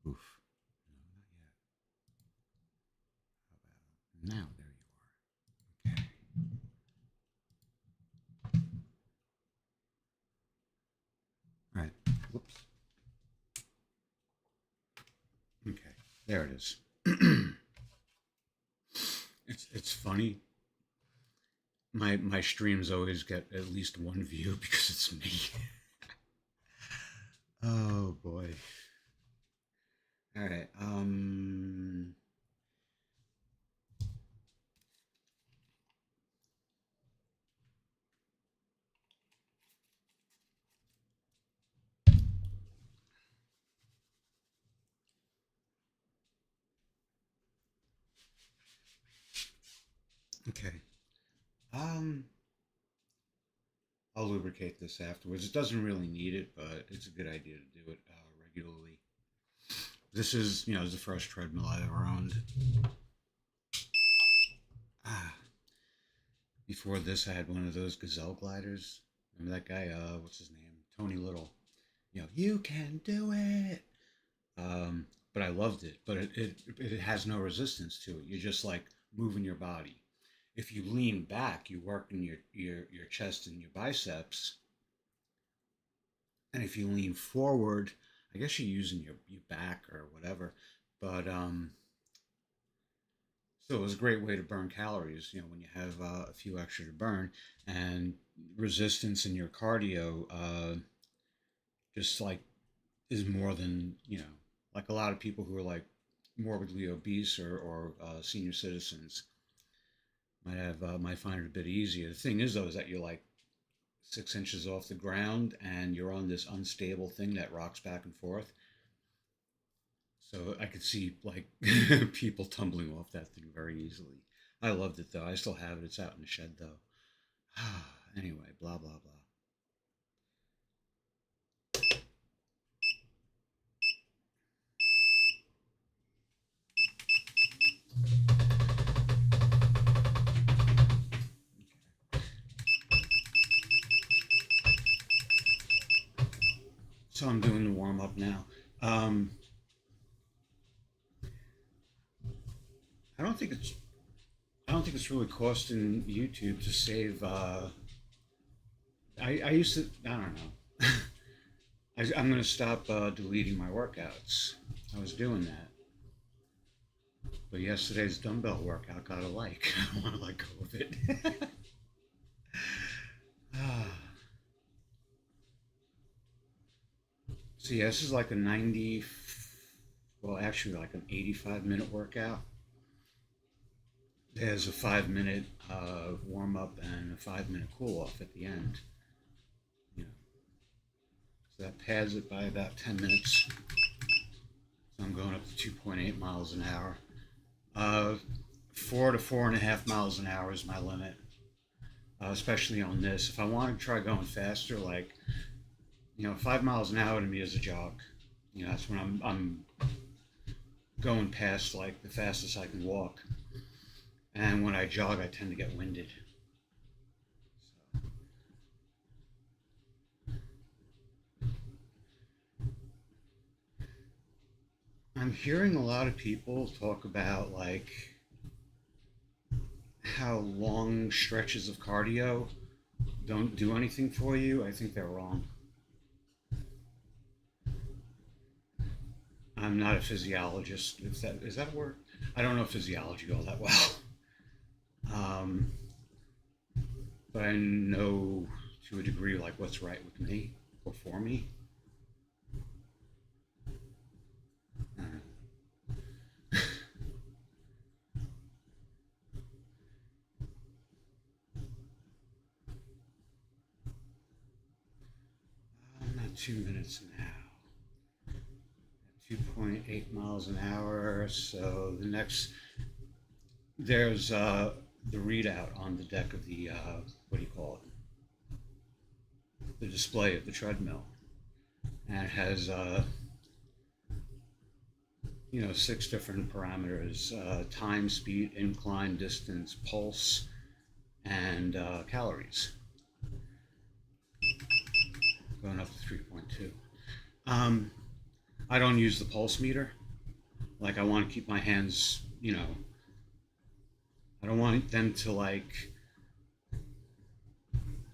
Oof. No, not yet. How about now? There you are. Okay. All right. Whoops. Okay. There it is. It's funny. My streams always get at least one view because it's me. Oh boy. All right. Okay. Um. I'll lubricate this afterwards. It doesn't really need it, but it's a good idea to do it regularly. This is, the first treadmill I ever owned. Ah, before this, I had one of those Gazelle gliders. Remember that guy? What's his name? Tony Little. You can do it. But I loved it. But it has no resistance to it. You're just like moving your body. If you lean back, you work in your chest and your biceps. And if you lean forward, I guess you're using your back or whatever. But so it was a great way to burn calories, when you have a few extra to burn, and resistance in your cardio, just like is more than, like a lot of people who are like morbidly obese or senior citizens might find it a bit easier. The thing is though, is that you're like 6 inches off the ground and you're on this unstable thing that rocks back and forth. So I could see like people tumbling off that thing very easily. I loved it though. I still have it. It's out in the shed though. Anyway, blah blah blah. So I'm doing the warm up now. Um, I don't think it's I don't think it's really costing YouTube to save. I used to. I don't know. I'm going to stop deleting my workouts. I was doing that, but yesterday's dumbbell workout got a like. I don't want to let go of it. Ah. So yeah, this is like a 90. Well, actually, like an 85-minute workout. There's a 5 minute warm up and a 5 minute cool off at the end. You know, so that pads it by about 10 minutes. So I'm going up to 2.8 miles an hour. 4 to 4.5 miles an hour is my limit, especially on this. If I want to try going faster, like 5 miles an hour to me is a jog. That's when I'm going past like the fastest I can walk. And when I jog, I tend to get winded. So. I'm hearing a lot of people talk about like how long stretches of cardio don't do anything for you. I think they're wrong. I'm not a physiologist. Is that a word? I don't know physiology all that well. Um, but I know to a degree like what's right with me or for me. I'm not 2 minutes now. 2.8 miles an hour. So there's the readout on the deck of the, what do you call it? The display of the treadmill. And it has, 6 different parameters: time, speed, incline, distance, pulse, and calories. Going up to 3.2. I don't use the pulse meter. Like I want to keep my hands, I don't want them to like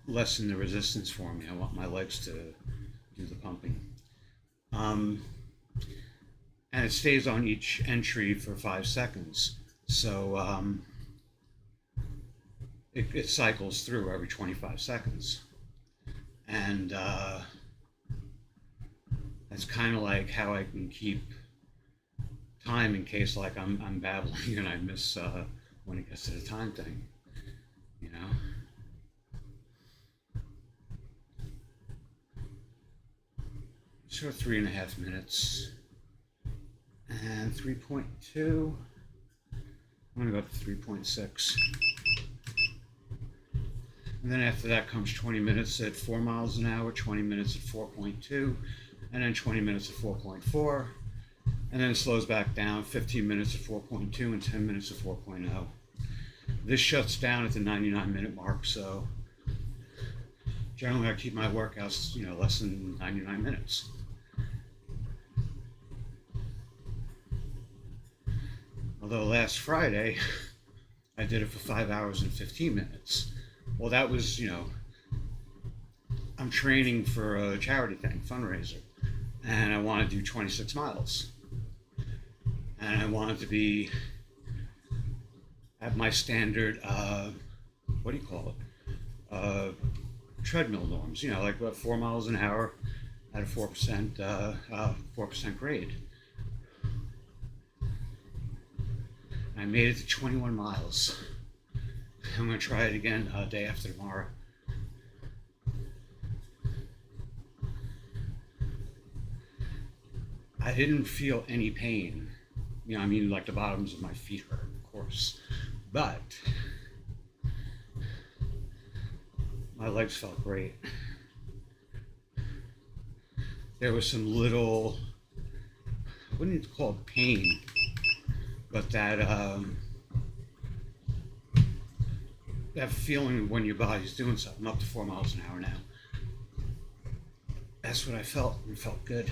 lessen the resistance for me. I want my legs to do the pumping. Um, and it stays on each entry for 5 seconds. So it cycles through every 25 seconds. And that's kind of like how I can keep time in case like I'm babbling and I miss when it gets to the time thing, you know? So 3.5 minutes. And 3.2. I'm gonna go up to 3.6. And then after that comes 20 minutes at 4 miles an hour, 20 minutes at 4.2, and then 20 minutes at 4.4, and then it slows back down, 15 minutes at 4.2 and 10 minutes at 4.0. This shuts down at the 99-minute mark, so generally I keep my workouts, less than 99 minutes. Although last Friday, I did it for 5 hours and 15 minutes. Well, that was, I'm training for a charity thing, fundraiser, and I want to do 26 miles. And I wanted to be at my standard, what do you call it? Treadmill norms, like about 4 miles an hour at a 4% grade. I made it to 21 miles. I'm going to try it again day after tomorrow. I didn't feel any pain. Like the bottoms of my feet hurt, of course. But my legs felt great. There was some little, I wouldn't call it pain, but that feeling when your body's doing something. I'm up to 4 miles an hour now. That's what I felt. It felt good.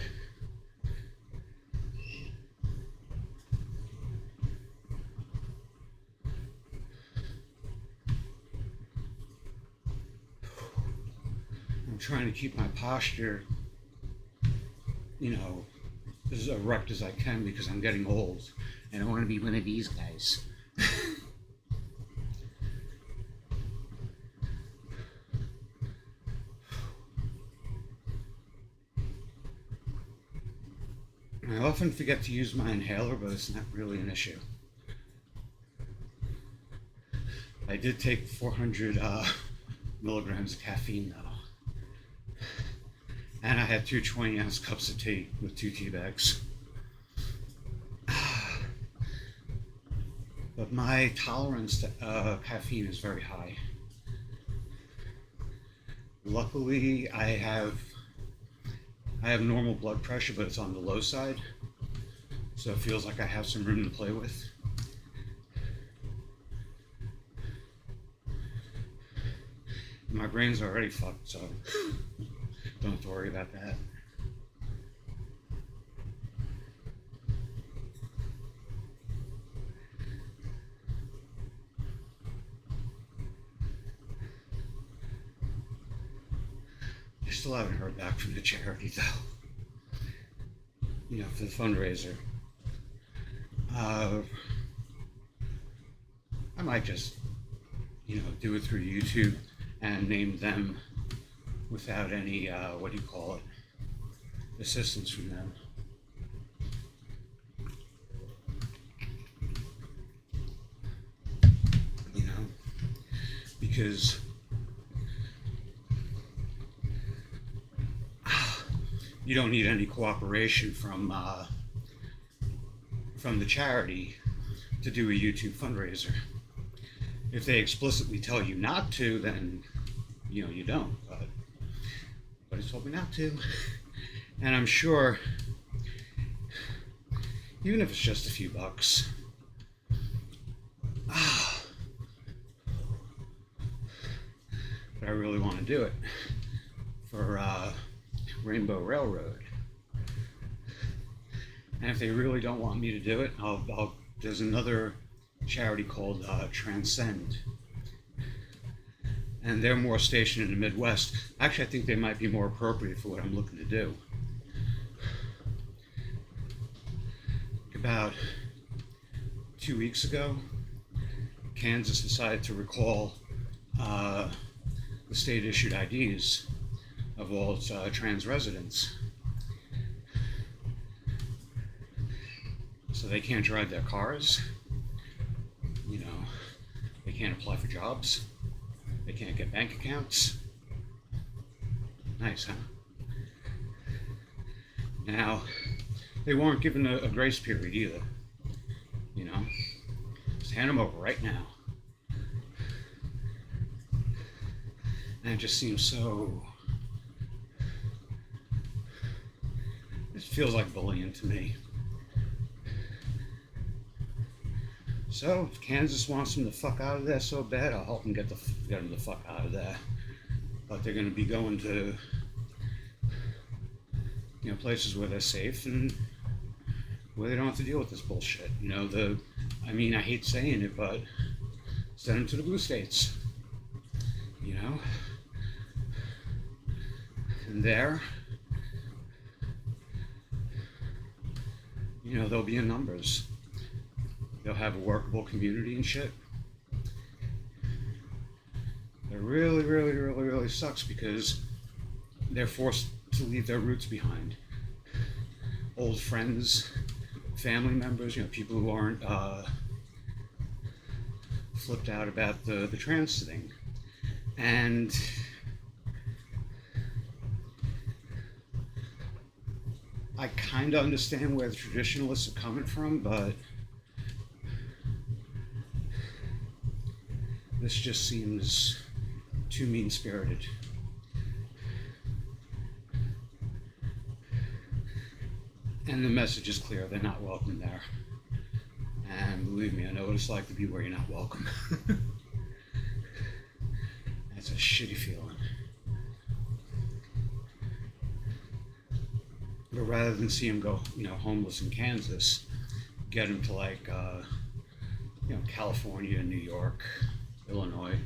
I'm trying to keep my posture, as erect as I can because I'm getting old and I want to be one of these guys. I often forget to use my inhaler, but it's not really an issue. I did take 400 milligrams of caffeine though. And I had 2 20-ounce cups of tea with 2 tea bags. But my tolerance to caffeine is very high. Luckily, I have normal blood pressure, but it's on the low side. So it feels like I have some room to play with. My brain's already fucked, so don't have to worry about that. I still haven't heard back from the charity though. For the fundraiser. I might just, do it through YouTube and name them without any, assistance from them. Because you don't need any cooperation from the charity to do a YouTube fundraiser. If they explicitly tell you not to, then you don't. But he told me not to, and I'm sure, even if it's just a few bucks, but I really want to do it for Rainbow Railroad. And if they really don't want me to do it, there's another charity called Transcend, and they're more stationed in the Midwest. Actually, I think they might be more appropriate for what I'm looking to do. About 2 weeks ago, Kansas decided to recall the state-issued IDs of all its trans residents. So they can't drive their cars, you know, they can't apply for jobs, they can't get bank accounts. Nice, huh? Now, they weren't given a grace period either, you know? Just hand them over right now. And it just seems so... It feels like bullying to me. So, if Kansas wants them the fuck out of there so bad, I'll help them get them the fuck out of there. But they're going to be going to, you know, places where they're safe and where they don't have to deal with this bullshit. You know, I hate saying it, but send them to the blue states. You know? And there, you know, they'll be in numbers. They'll have a workable community and shit. It really, really, really, really sucks because they're forced to leave their roots behind. Old friends, family members, you know, people who aren't flipped out about the trans thing. And I kind of understand where the traditionalists are coming from, but this just seems too mean-spirited. And the message is clear, they're not welcome there. And believe me, I know what it's like to be where you're not welcome. That's a shitty feeling. But rather than see them go, you know, homeless in Kansas, get them to like, you know, California, New York, Illinois.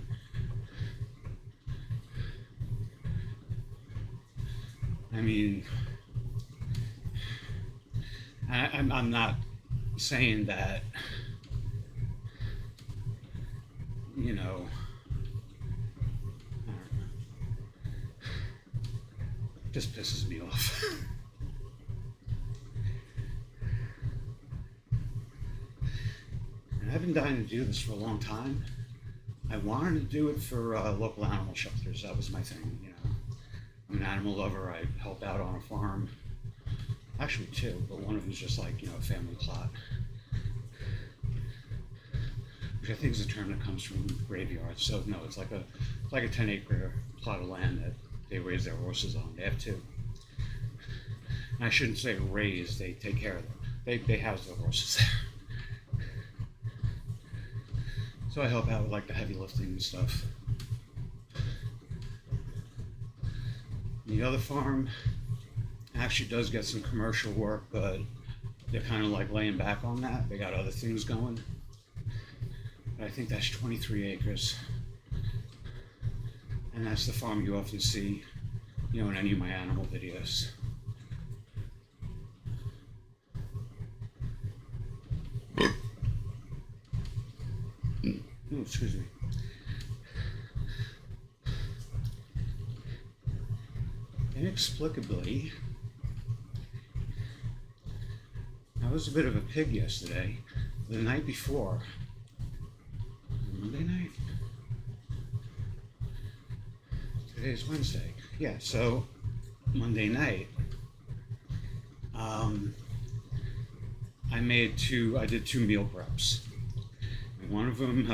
I mean, I'm not saying that, you know, I don't know. It just pisses me off. And I've been dying to do this for a long time. I wanted to do it for local animal shelters. That was my thing, you know. I'm an animal lover. I help out on a farm. Actually two, but one of them is just like, you know, a family plot. Which I think is a term that comes from graveyards. So no, it's like a 10-acre plot of land that they raise their horses on. They have two. And I shouldn't say raise, they take care of them. They house their horses there. So I help out with like the heavy lifting and stuff. The other farm actually does get some commercial work, but they're kind of like laying back on that. They got other things going. But I think that's 23 acres. And that's the farm you often see, you know, in any of my animal videos. Oh, excuse me. Inexplicably, I was a bit of a pig yesterday. The night before, Monday night? Today's Wednesday. Yeah, so Monday night, I did two meal preps. And one of them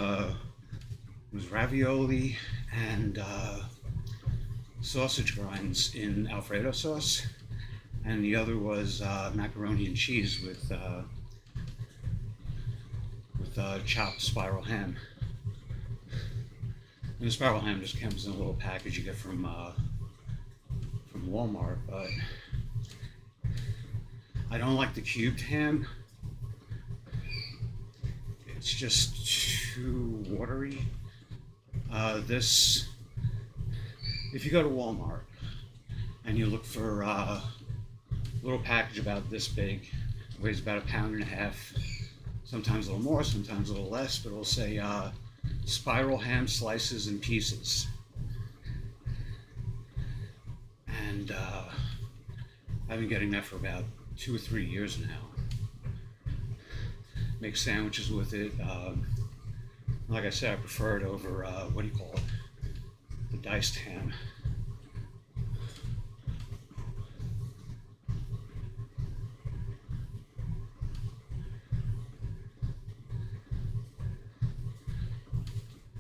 was ravioli and sausage grinds in Alfredo sauce, and the other was macaroni and cheese with chopped spiral ham. And the spiral ham just comes in a little package you get from Walmart, but I don't like the cubed ham. It's just too watery. This, if you go to Walmart and you look for a little package about this big, weighs about 1.5 pounds, sometimes a little more, sometimes a little less, but it'll say spiral ham slices and pieces. And I've been getting that for about 2 or 3 years now. Make sandwiches with it. Like I said, I prefer it over, what do you call it? The diced ham.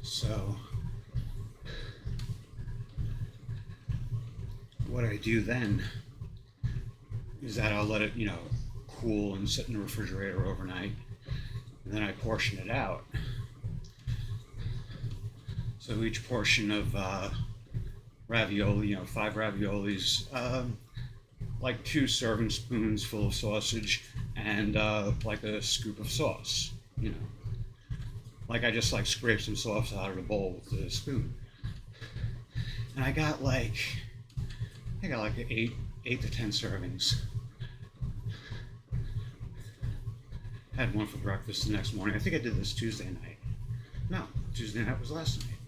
So, what I do then is that I'll let it, cool and sit in the refrigerator overnight. And then I portion it out. So each portion of ravioli, 5 raviolis, like 2 serving spoons full of sausage, and like a scoop of sauce. Like I just scrape some sauce out of the bowl with the spoon. And I got like 8 to 10 servings. Had one for breakfast the next morning. I think I did this Tuesday night. No, Tuesday night was last night.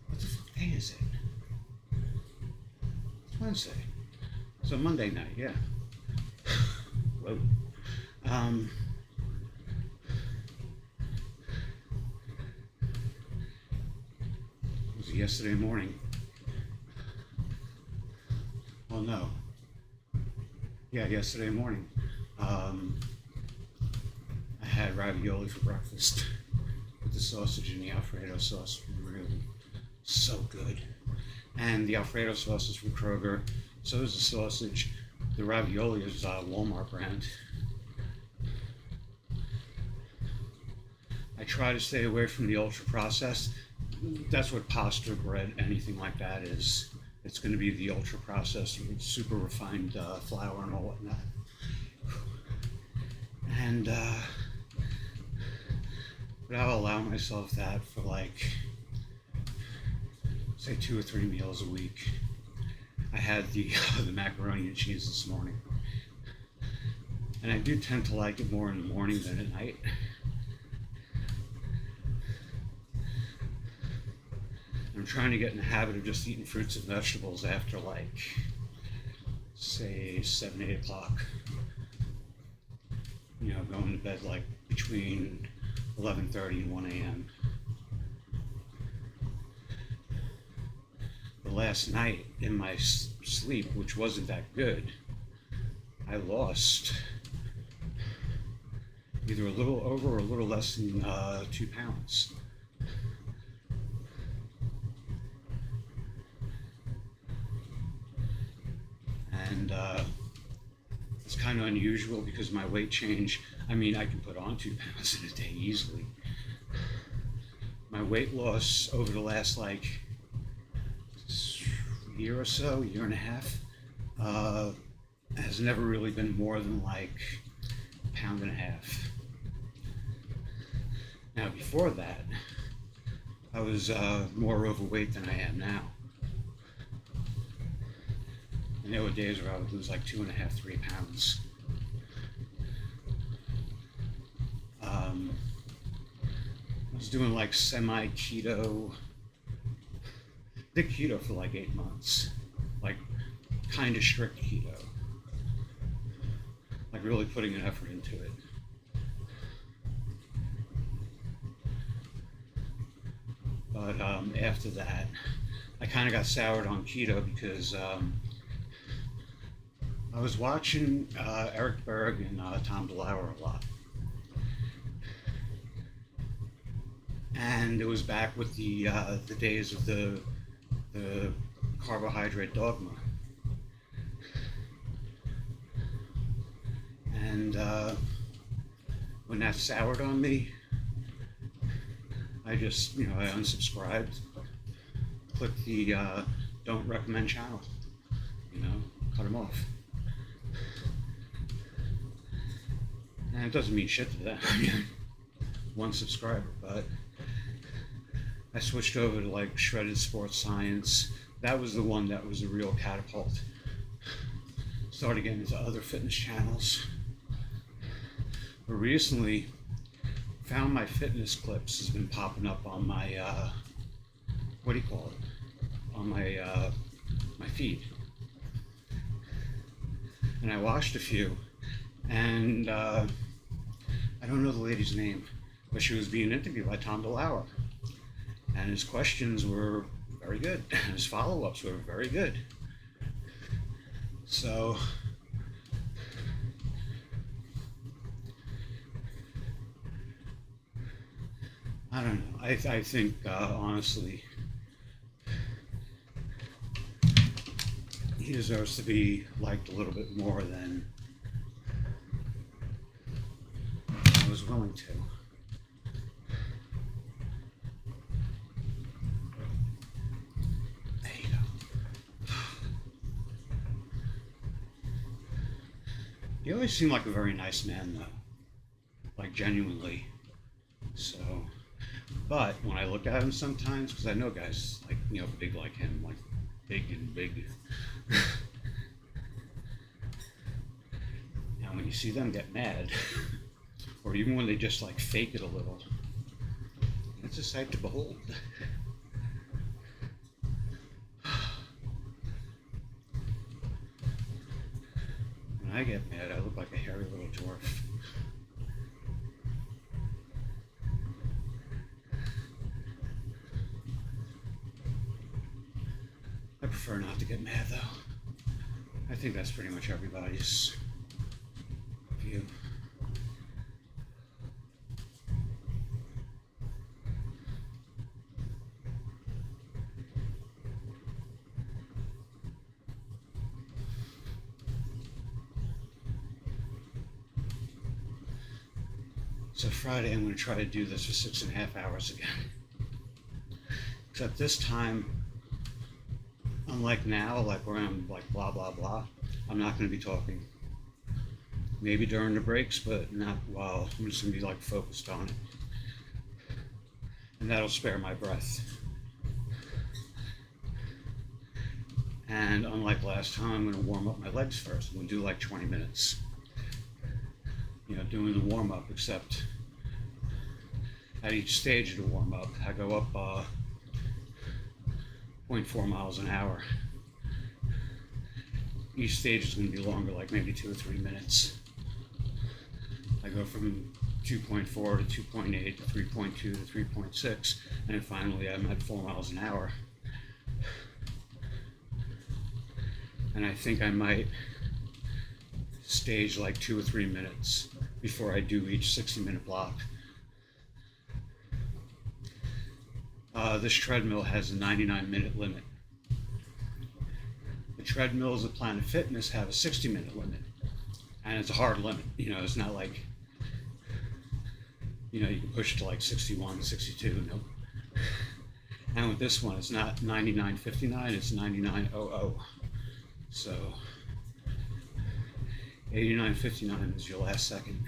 What the fuck day is it? It's Wednesday. So Monday night, yeah. Whoa. It was yesterday morning. Well, no. Yeah, yesterday morning. I had ravioli for breakfast with the sausage and the Alfredo sauce. Really so good. And the Alfredo sauce is from Kroger. So is the sausage. The ravioli is Walmart brand. I try to stay away from the ultra processed. That's what pasta, bread, anything like that is. It's going to be the ultra processed, super refined flour and all whatnot. And but I'll allow myself that for say 2 or 3 meals a week. I had the macaroni and cheese this morning, and I do tend to like it more in the morning than at night. I'm trying to get in the habit of just eating fruits and vegetables after say 7, 8 o'clock. Going to bed between 11:30 and 1 a.m. But last night in my sleep, which wasn't that good, I lost either a little over or a little less than 2 pounds. And it's kind of unusual because my weight change, I can put on 2 pounds in a day easily. My weight loss over the last year or so, year and a half, has never really been more than 1.5 pounds. Now before that, I was more overweight than I am now. And there were days where I would lose 2.5, 3 pounds. I was doing semi-keto, did keto for 8 months, kind of strict keto, really putting an effort into it. But after that, I kind of got soured on keto because I was watching Eric Berg and Tom DeLauer a lot. And it was back with the days of the carbohydrate dogma. And when that soured on me, I just, I unsubscribed, clicked the don't recommend channel, cut them off. And it doesn't mean shit to them. I mean, one subscriber, but I switched over to like Shredded Sports Science. That was the one that was a real catapult. Started getting into other fitness channels. But recently, Found My Fitness Clips has been popping up on my, what do you call it? On my feed. And I watched a few, and I don't know the lady's name, but she was being interviewed by Tom DeLauer. And his questions were very good. His follow-ups were very good. So, I don't know. I think, honestly, he deserves to be liked a little bit more than I was willing to. There you go. He always seemed like a very nice man, though. Like, genuinely. So, but when I look at him sometimes, because I know guys, like, you know, big like him, like, big and big. Now, when you see them get mad, or even when they just like fake it a little, it's a sight to behold. When I get mad, I look like a hairy little dwarf. I prefer not to get mad, though. I think that's pretty much everybody's view. So Friday, I'm going to try to do this for 6.5 hours again. Except this time, unlike now, like where I'm like blah blah blah, I'm not going to be talking. Maybe during the breaks, but not while. I'm just going to be like focused on it, and that'll spare my breath. And unlike last time, I'm going to warm up my legs first. I'm going to do like 20 minutes. You know, doing the warm up, except at each stage of the warm up, I go up 0.4 miles an hour. Each stage is going to be longer, like maybe 2 or 3 minutes. I go from 2.4 to 2.8 to 3.2 to 3.6, and then finally I'm at 4 miles an hour. And I think I might stage like 2 or 3 minutes before I do each 60-minute block. This treadmill has a 99-minute limit. The treadmills at Planet Fitness have a 60-minute limit, and it's a hard limit. You know, it's not like, you know, you can push it to like 61, 62. Nope. And with this one, it's not 99.59, it's 99.00. So 89.59 is your last second.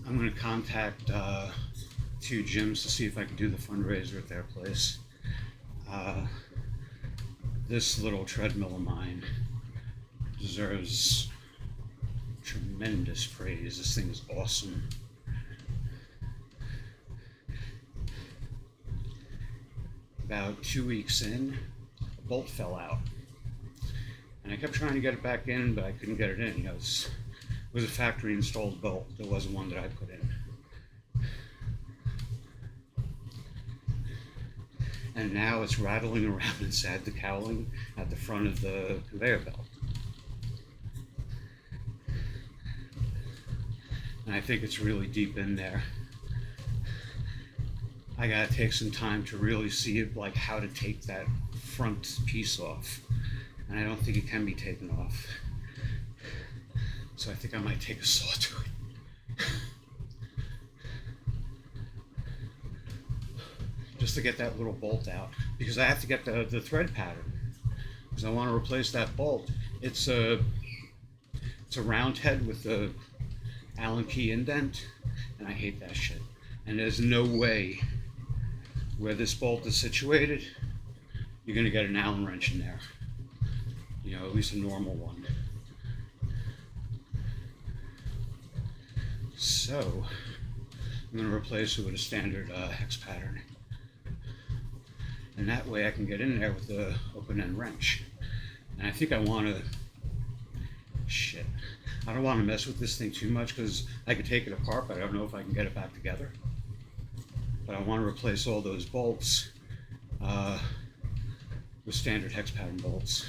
I'm going to contact 2 gyms to see if I can do the fundraiser at their place. This little treadmill of mine deserves tremendous praise. This thing is awesome. About 2 weeks in, a bolt fell out. And I kept trying to get it back in, but I couldn't get it in. You know, it was a factory installed bolt. There wasn't one that I put in. And now it's rattling around inside the cowling at the front of the conveyor belt. And I think it's really deep in there. I gotta take some time to really see it, like how to take that front piece off. And I don't think it can be taken off. So I think I might take a saw to it. Just to get that little bolt out. because I have to get the thread pattern because I want to replace that bolt. It's a it's a round head with a Allen key indent, and I hate that shit. And there's no way where this bolt is situated you're gonna get an Allen wrench in there. You know, at least a normal one. So I'm going to replace it with a standard hex pattern. And that way I can get in there with the open end wrench. And I think I want to, I don't want to mess with this thing too much because I could take it apart, but I don't know if I can get it back together. But I want to replace all those bolts with standard hex pattern bolts.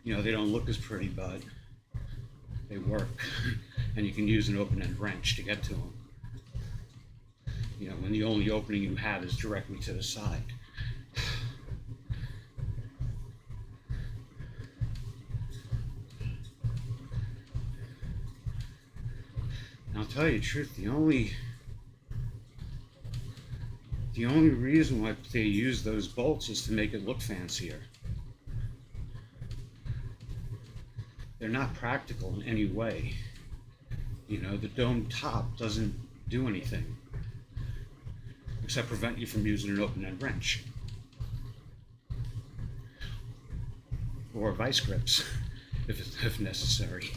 You know, they don't look as pretty, but they work. And you can use an open end wrench to get to them. You know, when the only opening you have is directly to the side. And I'll tell you the truth, the only reason why they use those bolts is to make it look fancier. They're not practical in any way. You know, the dome top doesn't do anything except prevent you from using an open end wrench or vice grips if necessary.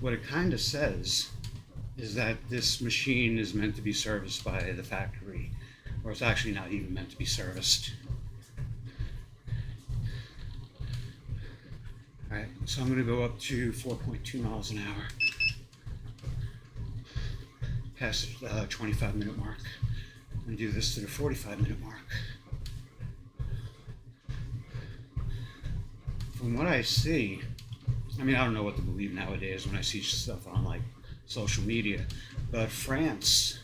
What it kind of says is that this machine is meant to be serviced by the factory, or it's actually not even meant to be serviced. Alright, so I'm going to go up to 4.2 miles an hour, past the 25-minute mark, and do this to the 45-minute mark. From what I see, I mean, I don't know what to believe nowadays when I see stuff on like social media, but France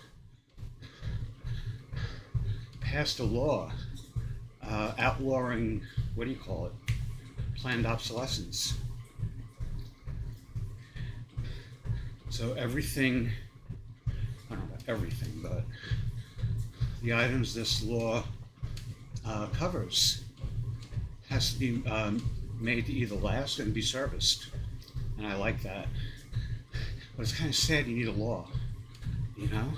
passed a law outlawing, what do you call it, planned obsolescence. So everything, I don't know about everything, but the items this law covers has to be made to either last and be serviced. And I like that. But it's kind of sad you need a law, you know?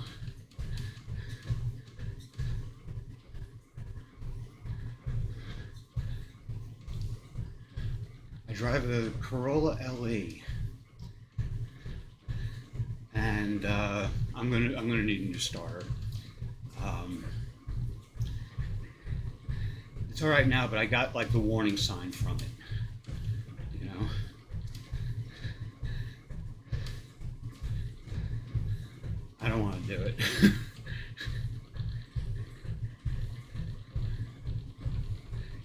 I drive a Corolla LE, and I'm gonna need a new starter. It's all right now, but I got like the warning sign from it. You know, I don't want to do it.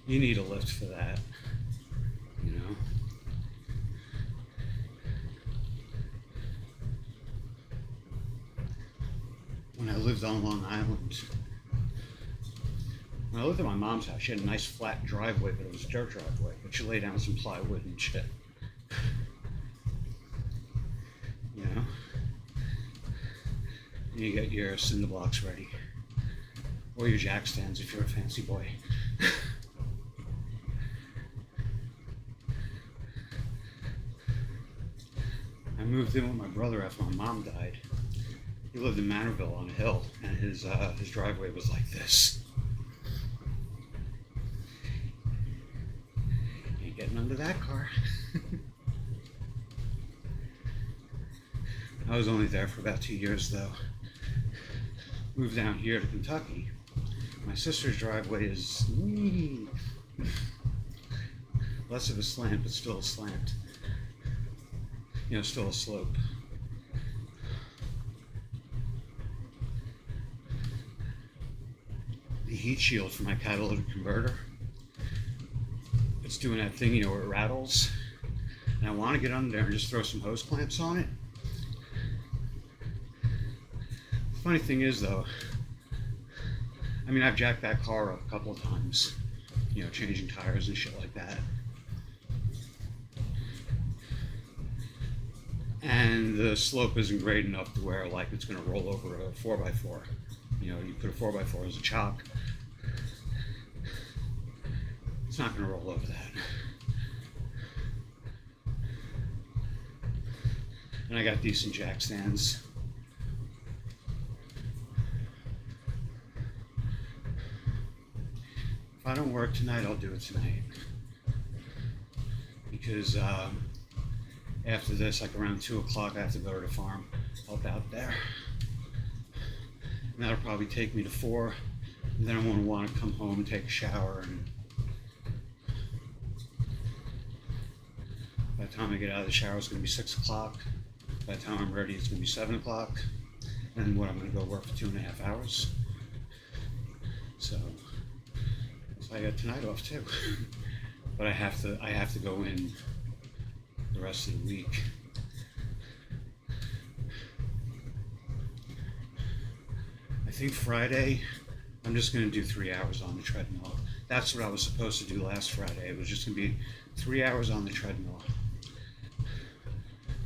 You need a lift for that. You know. When I lived on Long Island, when I lived at my mom's house, she had a nice flat driveway, but it was a dirt driveway. But she laid down some plywood and shit. You know? And you get your cinder blocks ready. Or your jack stands if you're a fancy boy. I moved in with my brother after my mom died. He lived in Manorville on a hill, and his driveway was like this. Ain't getting under that car. I was only there for about 2 years, though. Moved down here to Kentucky. My sister's driveway is less of a slant, but still a slant. You know, still a slope. The heat shield for my catalytic converter, it's doing that thing, you know, where it rattles. And I want to get under there and just throw some hose clamps on it. The funny thing is, though, I mean, I've jacked that car up a couple of times, you know, changing tires and shit like that. and the slope isn't great enough to where like it's going to roll over a 4x4. You know, you put a 4x4 as a chalk, it's not going to roll over that. And I got decent jack stands. If I don't work tonight, I'll do it tonight. Because after this, like around 2 o'clock, I have to go to the farm, help out there. And that'll probably take me to 4. And then I'm going to want to come home and take a shower. And by the time I get out of the shower, it's going to be 6 o'clock. By the time I'm ready, it's going to be 7 o'clock. And then what, I'm going to go work for 2.5 hours. So I got tonight off too. But I have to go in the rest of the week. I think Friday, I'm just going to do 3 hours on the treadmill. That's what I was supposed to do last Friday. It was just going to be 3 hours on the treadmill.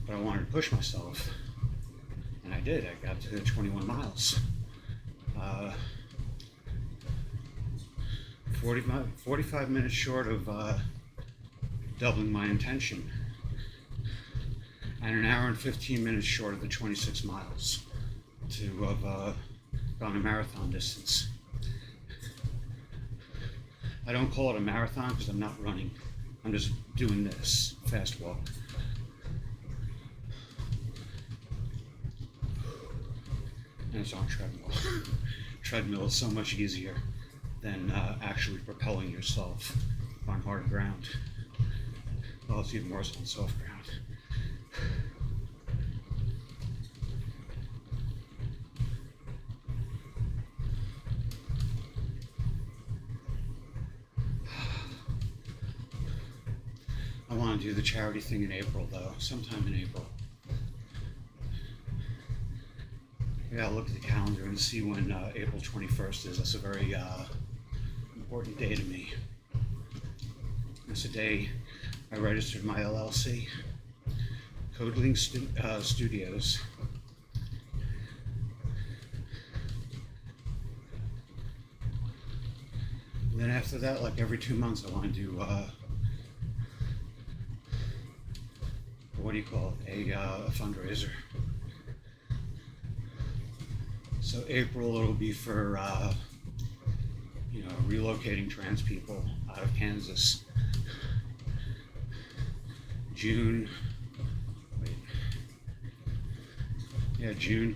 But I wanted to push myself, and I did. I got to 21 miles. 45 minutes short of doubling my intention, and an hour and 15 minutes short of the 26 miles to have gone a marathon distance. I don't call it a marathon because I'm not running. I'm just doing this fast walk. And it's on treadmill. Treadmill is so much easier than actually propelling yourself on hard ground. Well, it's even worse on soft ground. I want to do the charity thing in April, though, sometime in April. I gotta look at the calendar and see when April 21st is. That's a very important day to me. It's a day I registered my LLC, Codeling Studios. And then after that, like every 2 months, I want to do what do you call it? A fundraiser. So April, it'll be for relocating trans people out of Kansas. June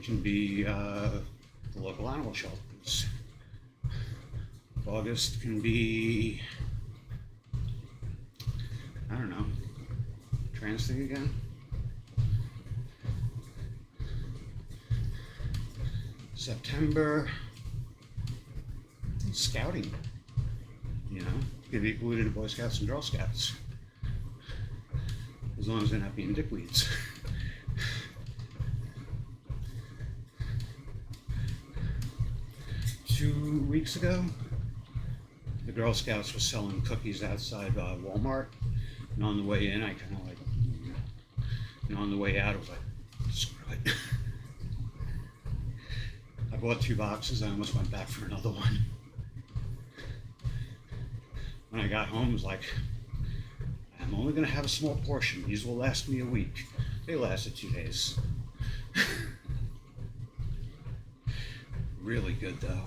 can be the local animal shelters. August can be, I don't know, trans thing again. September, scouting, could be included in Boy Scouts and Girl Scouts, as long as they're not being dickweeds. 2 weeks ago, the Girl Scouts were selling cookies outside Walmart, and on the way in, I kind of like, on the way out, I was like, screw it. I bought 2 boxes. I almost went back for another one. When I got home, I was like, I'm only going to have a small portion. These will last me a week. They lasted 2 days. Really good, though.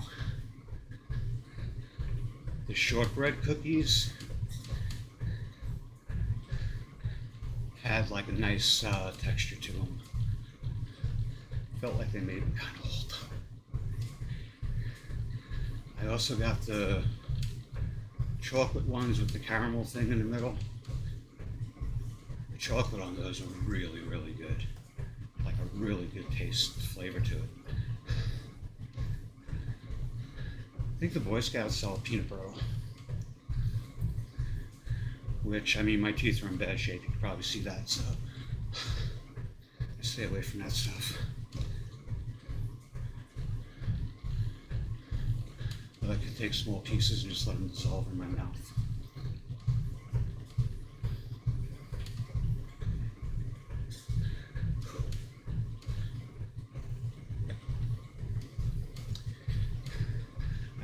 The shortbread cookies had like a nice texture to them. Felt like they made them kind of old. I also got the chocolate ones with the caramel thing in the middle. The chocolate on those are really, really good. Like a really good taste, flavor to it. I think the Boy Scouts sell peanut brittle. Which, I mean, my teeth are in bad shape. You can probably see that, so I stay away from that stuff. I could take small pieces and just let them dissolve in my mouth.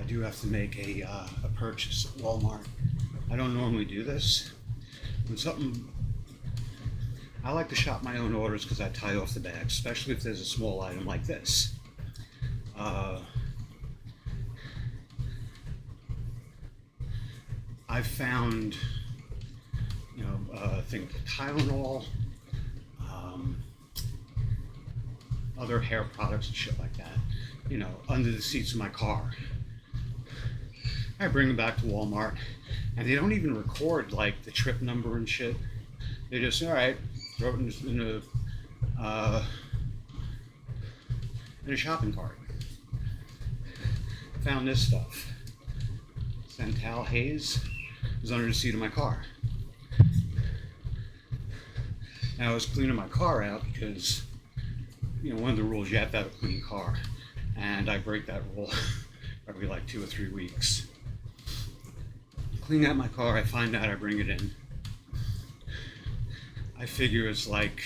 do have to make a purchase at Walmart. I don't normally do this. When something, I like to shop my own orders because I tie off the bags, especially if there's a small item like this. I've found, things like Tylenol, other hair products and shit like that, under the seats of my car. I bring them back to Walmart, and they don't even record like the trip number and shit. They just, all right, throw it in a shopping cart. Found this stuff. Santal Haze was under the seat of my car. Now I was cleaning my car out because, one of the rules, you have to have a clean car, and I break that rule every like 2 or 3 weeks. Clean out my car, I find out, I bring it in. I figure it's like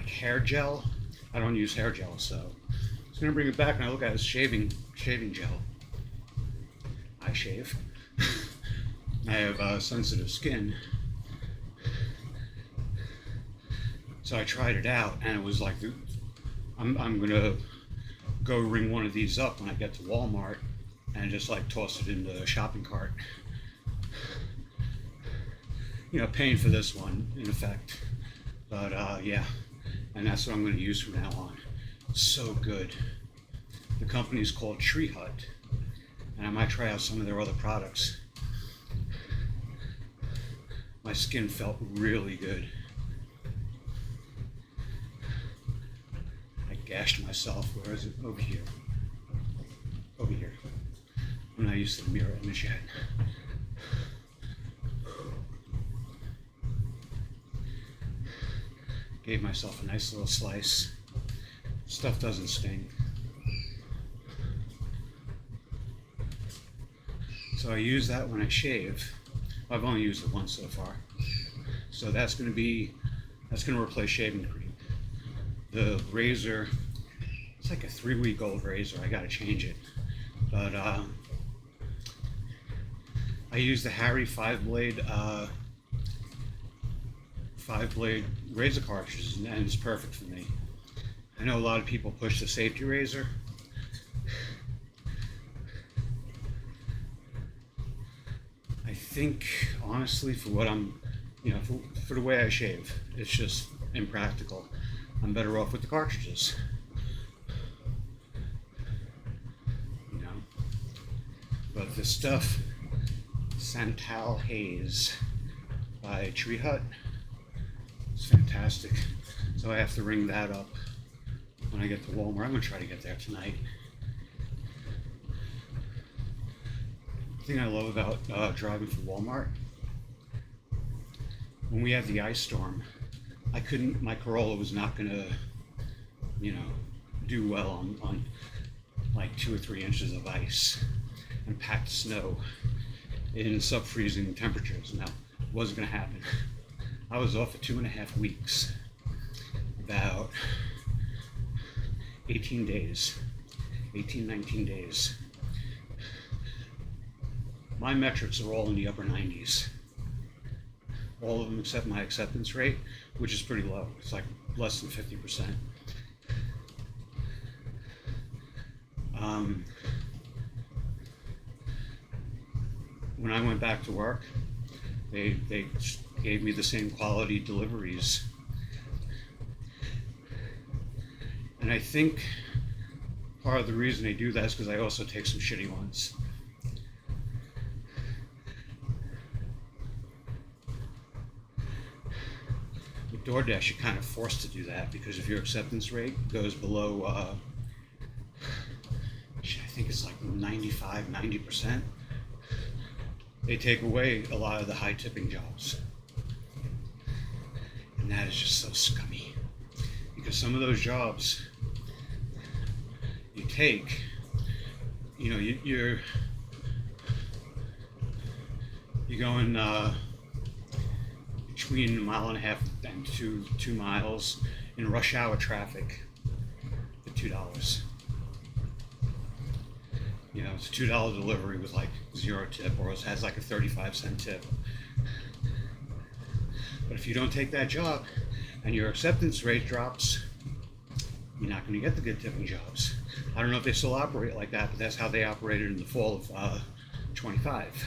hair gel. I don't use hair gel, so I was gonna bring it back, and I look at it as shaving gel. I shave. I have sensitive skin, so I tried it out, and it was like, I'm gonna go ring one of these up when I get to Walmart and just like toss it in the shopping cart. Paying for this one in effect, but yeah, and that's what I'm going to use from now on. So good. The company's called Tree Hut, and I might try out some of their other products. My skin felt really good. I gashed myself. Where is it? Over here. Over here. I'm not used to the mirror image yet. Gave myself a nice little slice. Stuff doesn't sting. So I use that when I shave. I've only used it once so far. So that's going to replace shaving cream. The razor, it's like a 3-week-old razor. I got to change it. But I use the Harry 5-blade razor cartridges, and it's perfect for me. I know a lot of people push the safety razor. I think, honestly, for what I'm, for the way I shave, it's just impractical. I'm better off with the cartridges. But this stuff, Santal Haze by Tree Hut, it's fantastic. So I have to ring that up when I get to Walmart. I'm going to try to get there tonight. The thing I love about driving for Walmart, when we had the ice storm, my Corolla was not going to, do well on like 2 or 3 inches of ice and packed snow in sub-freezing temperatures. Now, it wasn't going to happen. I was off for 2.5 weeks, about 18 days, 19 days. My metrics are all in the upper 90s. All of them except my acceptance rate, which is pretty low. It's like less than 50%. When I went back to work, they gave me the same quality deliveries. And I think part of the reason they do that is because I also take some shitty ones. With DoorDash, you're kind of forced to do that because if your acceptance rate goes below, I think it's like 90%, they take away a lot of the high tipping jobs. And that is just so scummy. Because some of those jobs you take, you're going between 1.5 miles and 2 miles in rush hour traffic for $2. You know, it's a $2 delivery with like 0 tip, or it has like a 35-cent tip. But if you don't take that job and your acceptance rate drops, you're not going to get the good tipping jobs. I don't know if they still operate like that, but that's how they operated in the fall of 25.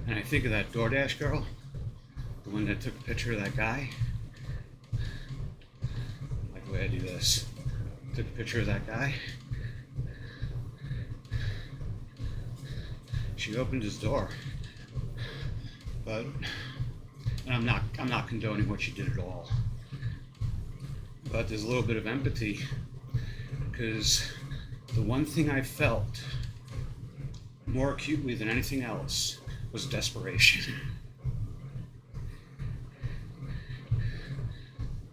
And I think of that DoorDash girl, the one that took a picture of that guy. I like the way I do this. Took a picture of that guy. She opened his door, but, and I'm not condoning what she did at all, but there's a little bit of empathy, because the one thing I felt more acutely than anything else was desperation.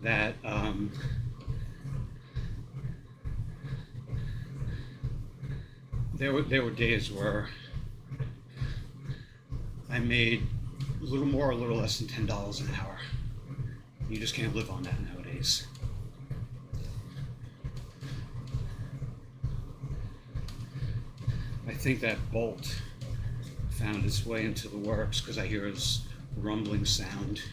That there were days where I made a little more or a little less than $10 an hour. You just can't live on that nowadays. I think that bolt found its way into the works because I hear his rumbling sound.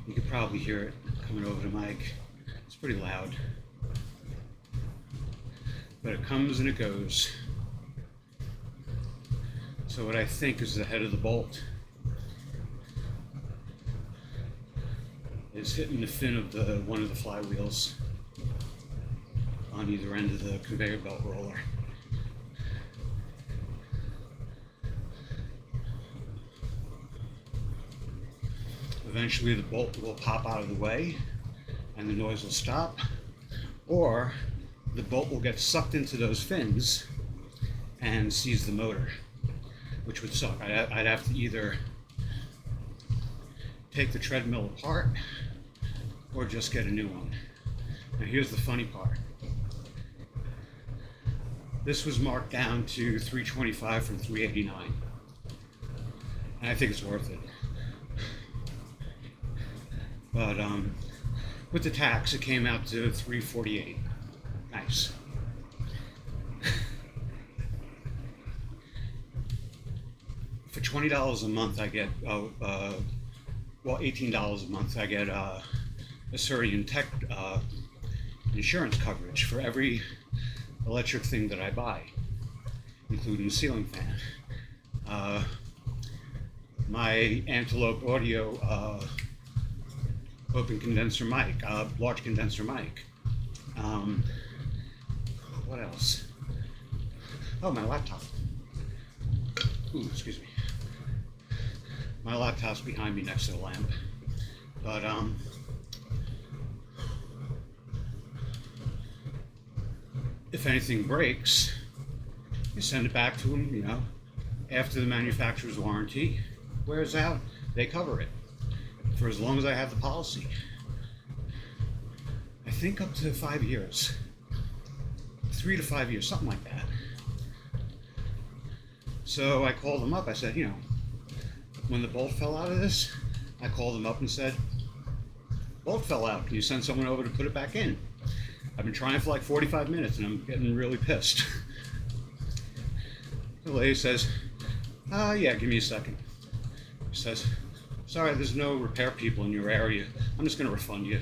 You could probably hear it coming over the mic. It's pretty loud. But it comes and it goes. So what I think is the head of the bolt is hitting the fin of one of the flywheels on either end of the conveyor belt roller. Eventually the bolt will pop out of the way and the noise will stop, or the bolt will get sucked into those fins and seize the motor, which would suck. I'd have to either take the treadmill apart or just get a new one. Now here's the funny part. This was marked down to $325 from $389, and I think it's worth it. But with the tax, it came out to $348. Nice. For $20 a month, I get $18 a month. I get Assyrian Tech insurance coverage for every electric thing that I buy, including the ceiling fan. My Antelope Audio open condenser mic, large condenser mic. What else? Oh, my laptop. Ooh, excuse me. My laptop's behind me next to the lamp. But if anything breaks, you send it back to them, you know, after the manufacturer's warranty wears out, they cover it for as long as I have the policy. I think up to 5 years. 3 to 5 years, something like that. So I called them up. I said, you know, when the bolt fell out of this, I called them up and said, bolt fell out. Can you send someone over to put it back in? I've been trying for like 45 minutes and I'm getting really pissed. The lady says, yeah, give me a second. She says, sorry, there's no repair people in your area. I'm just going to refund you.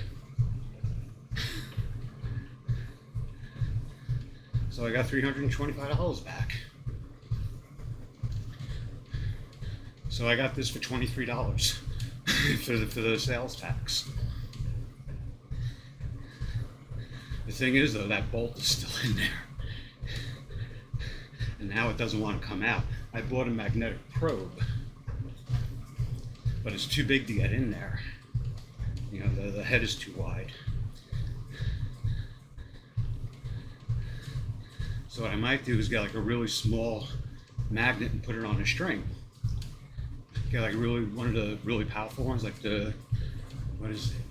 So I got $325 back. So I got this for $23 for the sales tax. The thing is, though, that bolt is still in there. And now it doesn't want to come out. I bought a magnetic probe, but it's too big to get in there. You know, the head is too wide. So what I might do is get like a really small magnet and put it on a string. Get like one of the really powerful ones, like the, what is it?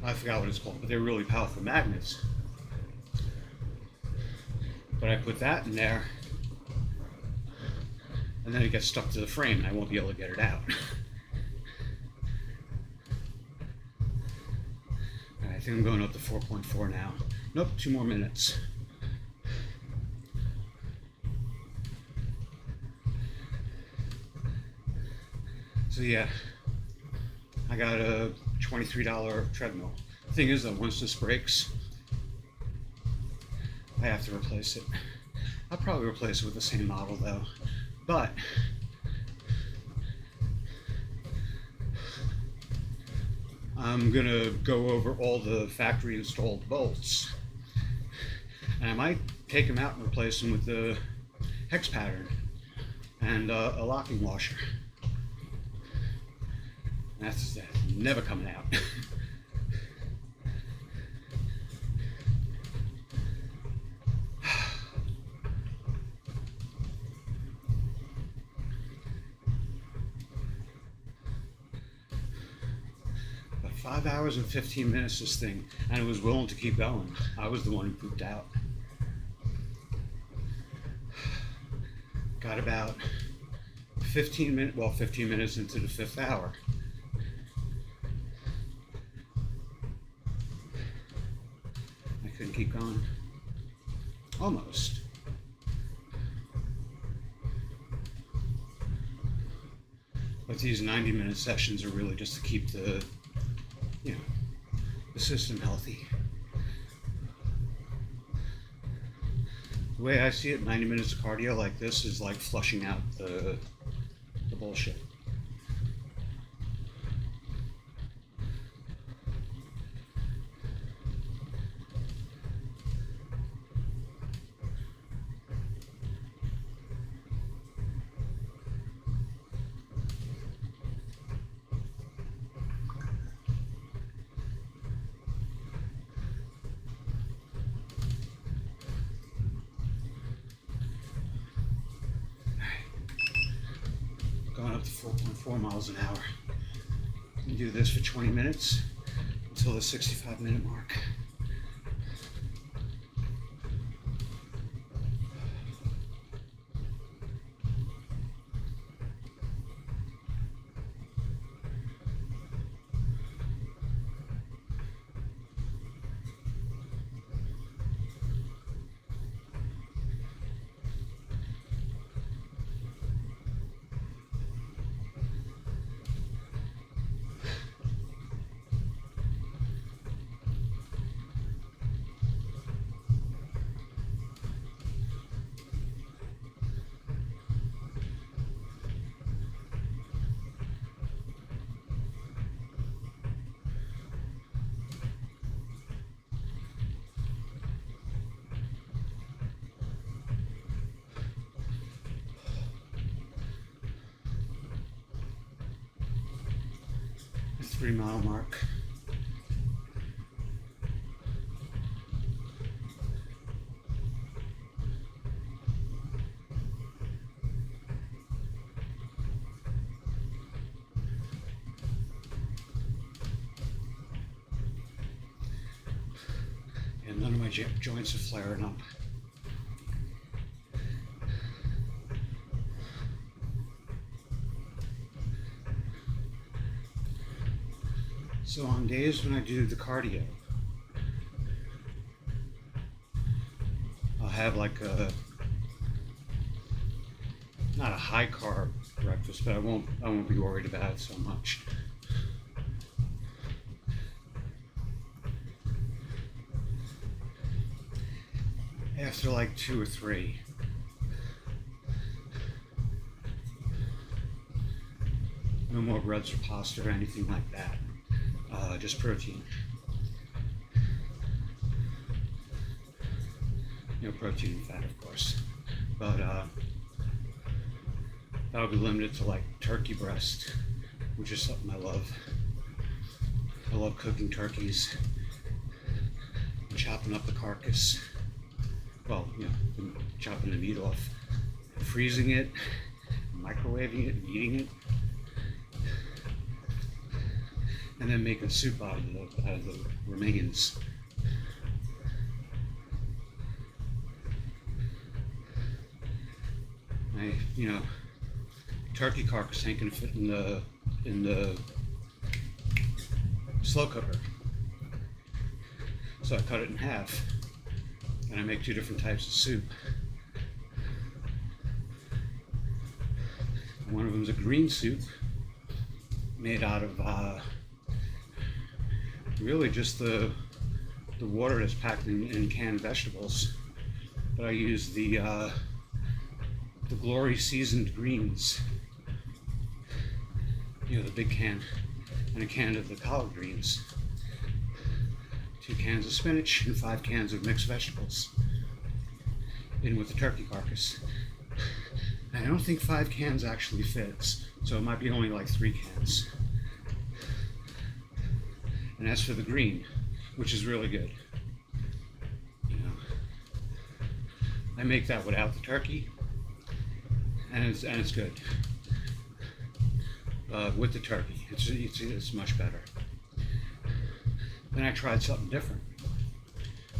I forgot what it's called, but they're really powerful magnets. But I put that in there, and then it gets stuck to the frame, and I won't be able to get it out. think I'm going up to 4.4 now. Nope, 2 more minutes. So yeah, I got a $23 treadmill. The thing is though, once this breaks, I have to replace it. I'll probably replace it with the same model though, but I'm gonna go over all the factory installed bolts, and I might take them out and replace them with the hex pattern and a locking washer. That's never coming out. But 5 hours and 15 minutes this thing, and it was willing to keep going. I was the one who pooped out. Got about 15 minutes into the 5th hour. Couldn't keep going. Almost. But these 90-minute sessions are really just to keep the system healthy. The way I see it, 90 minutes of cardio like this is like flushing out the bullshit. Going up to 4.4 miles an hour. You do this for 20 minutes until the 65-minute mark. The 3-mile mark. And none of my joints are flaring up. So on days when I do the cardio, I'll have like not a high carb breakfast, but I won't be worried about it so much. After like 2 or 3, no more breads or pasta or anything like that. Just protein. Protein and fat, of course. But that'll be limited to like turkey breast, which is something I love. I love cooking turkeys and chopping up the carcass. Well, chopping the meat off, freezing it, microwaving it, and eating it. And then make a soup out of the remains. Turkey carcass ain't gonna fit in the slow cooker. So I cut it in half, and I make two different types of soup. One of them is a green soup made out of really just the water that's packed in canned vegetables. But I use the Glory seasoned greens, you know, the big can, and a can of the collard greens, 2 cans of spinach, and 5 cans of mixed vegetables in with the turkey carcass. And I don't think 5 cans actually fits, so it might be only like 3 cans. And as for the green, which is really good, you know, I make that without the turkey, and it's good. With the turkey, it's much better. Then I tried something different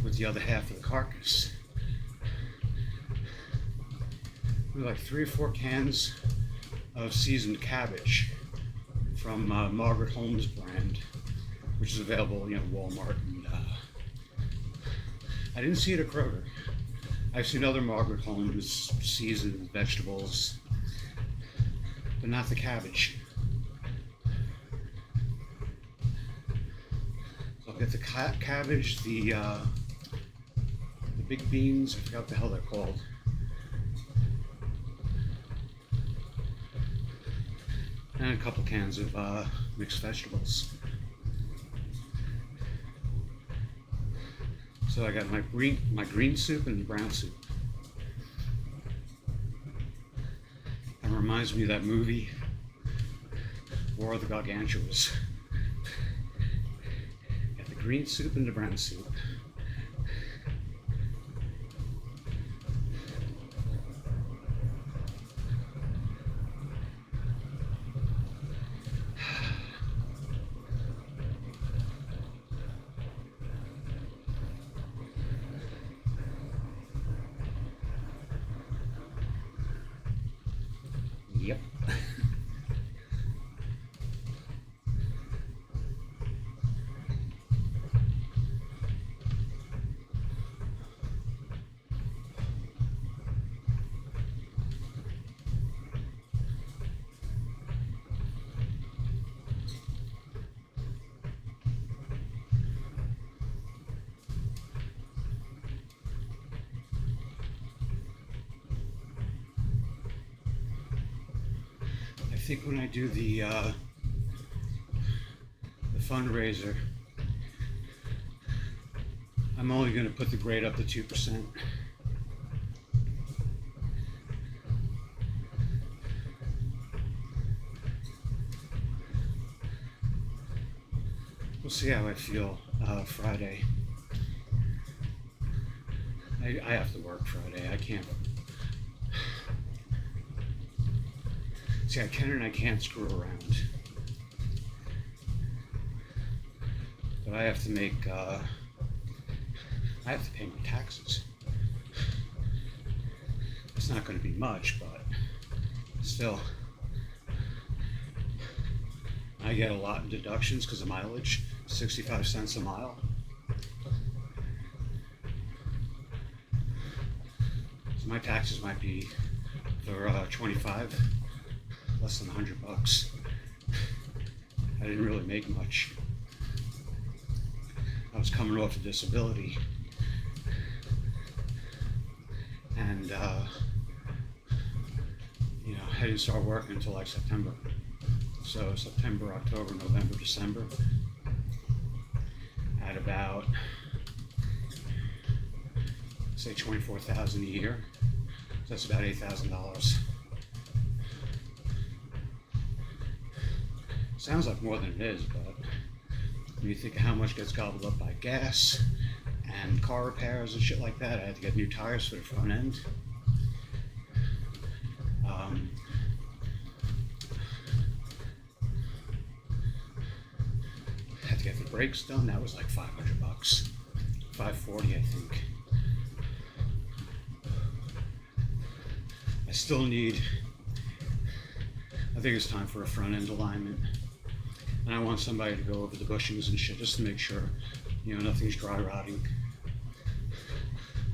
with the other half of the carcass. We like 3 or 4 cans of seasoned cabbage from Margaret Holmes brand, which is available, you know, Walmart, and I didn't see it at Kroger. I've seen other Margaret Holmes seasoned vegetables, but not the cabbage. So I'll get the cabbage, the big beans, I forgot what the hell they're called. And a couple cans of mixed vegetables. So I got my green soup and the brown soup. It reminds me of that movie, War of the Gargantuas. Got the green soup and the brown soup. Yep. I think when I do the fundraiser, I'm only going to put the grade up to 2%. We'll see how I feel Friday. I have to work Friday. I can't. See, I can and I can't screw around. But I have to make, I have to pay my taxes. It's not going to be much, but still. I get a lot in deductions because of mileage, 65 cents a mile. So my taxes might be for 25. Less than $100. I didn't really make much. I was coming off a disability, and you know, I didn't start working until like September. So September, October, November, December, at about, say, $24,000 a year. So that's about $8,000. Sounds like more than it is, but when you think of how much gets gobbled up by gas and car repairs and shit like that, I had to get new tires for the front end. Had to get the brakes done. That was like $500, $540, I think. I still need. I think it's time for a front end alignment. And I want somebody to go over the bushings and shit just to make sure nothing's dry rotting.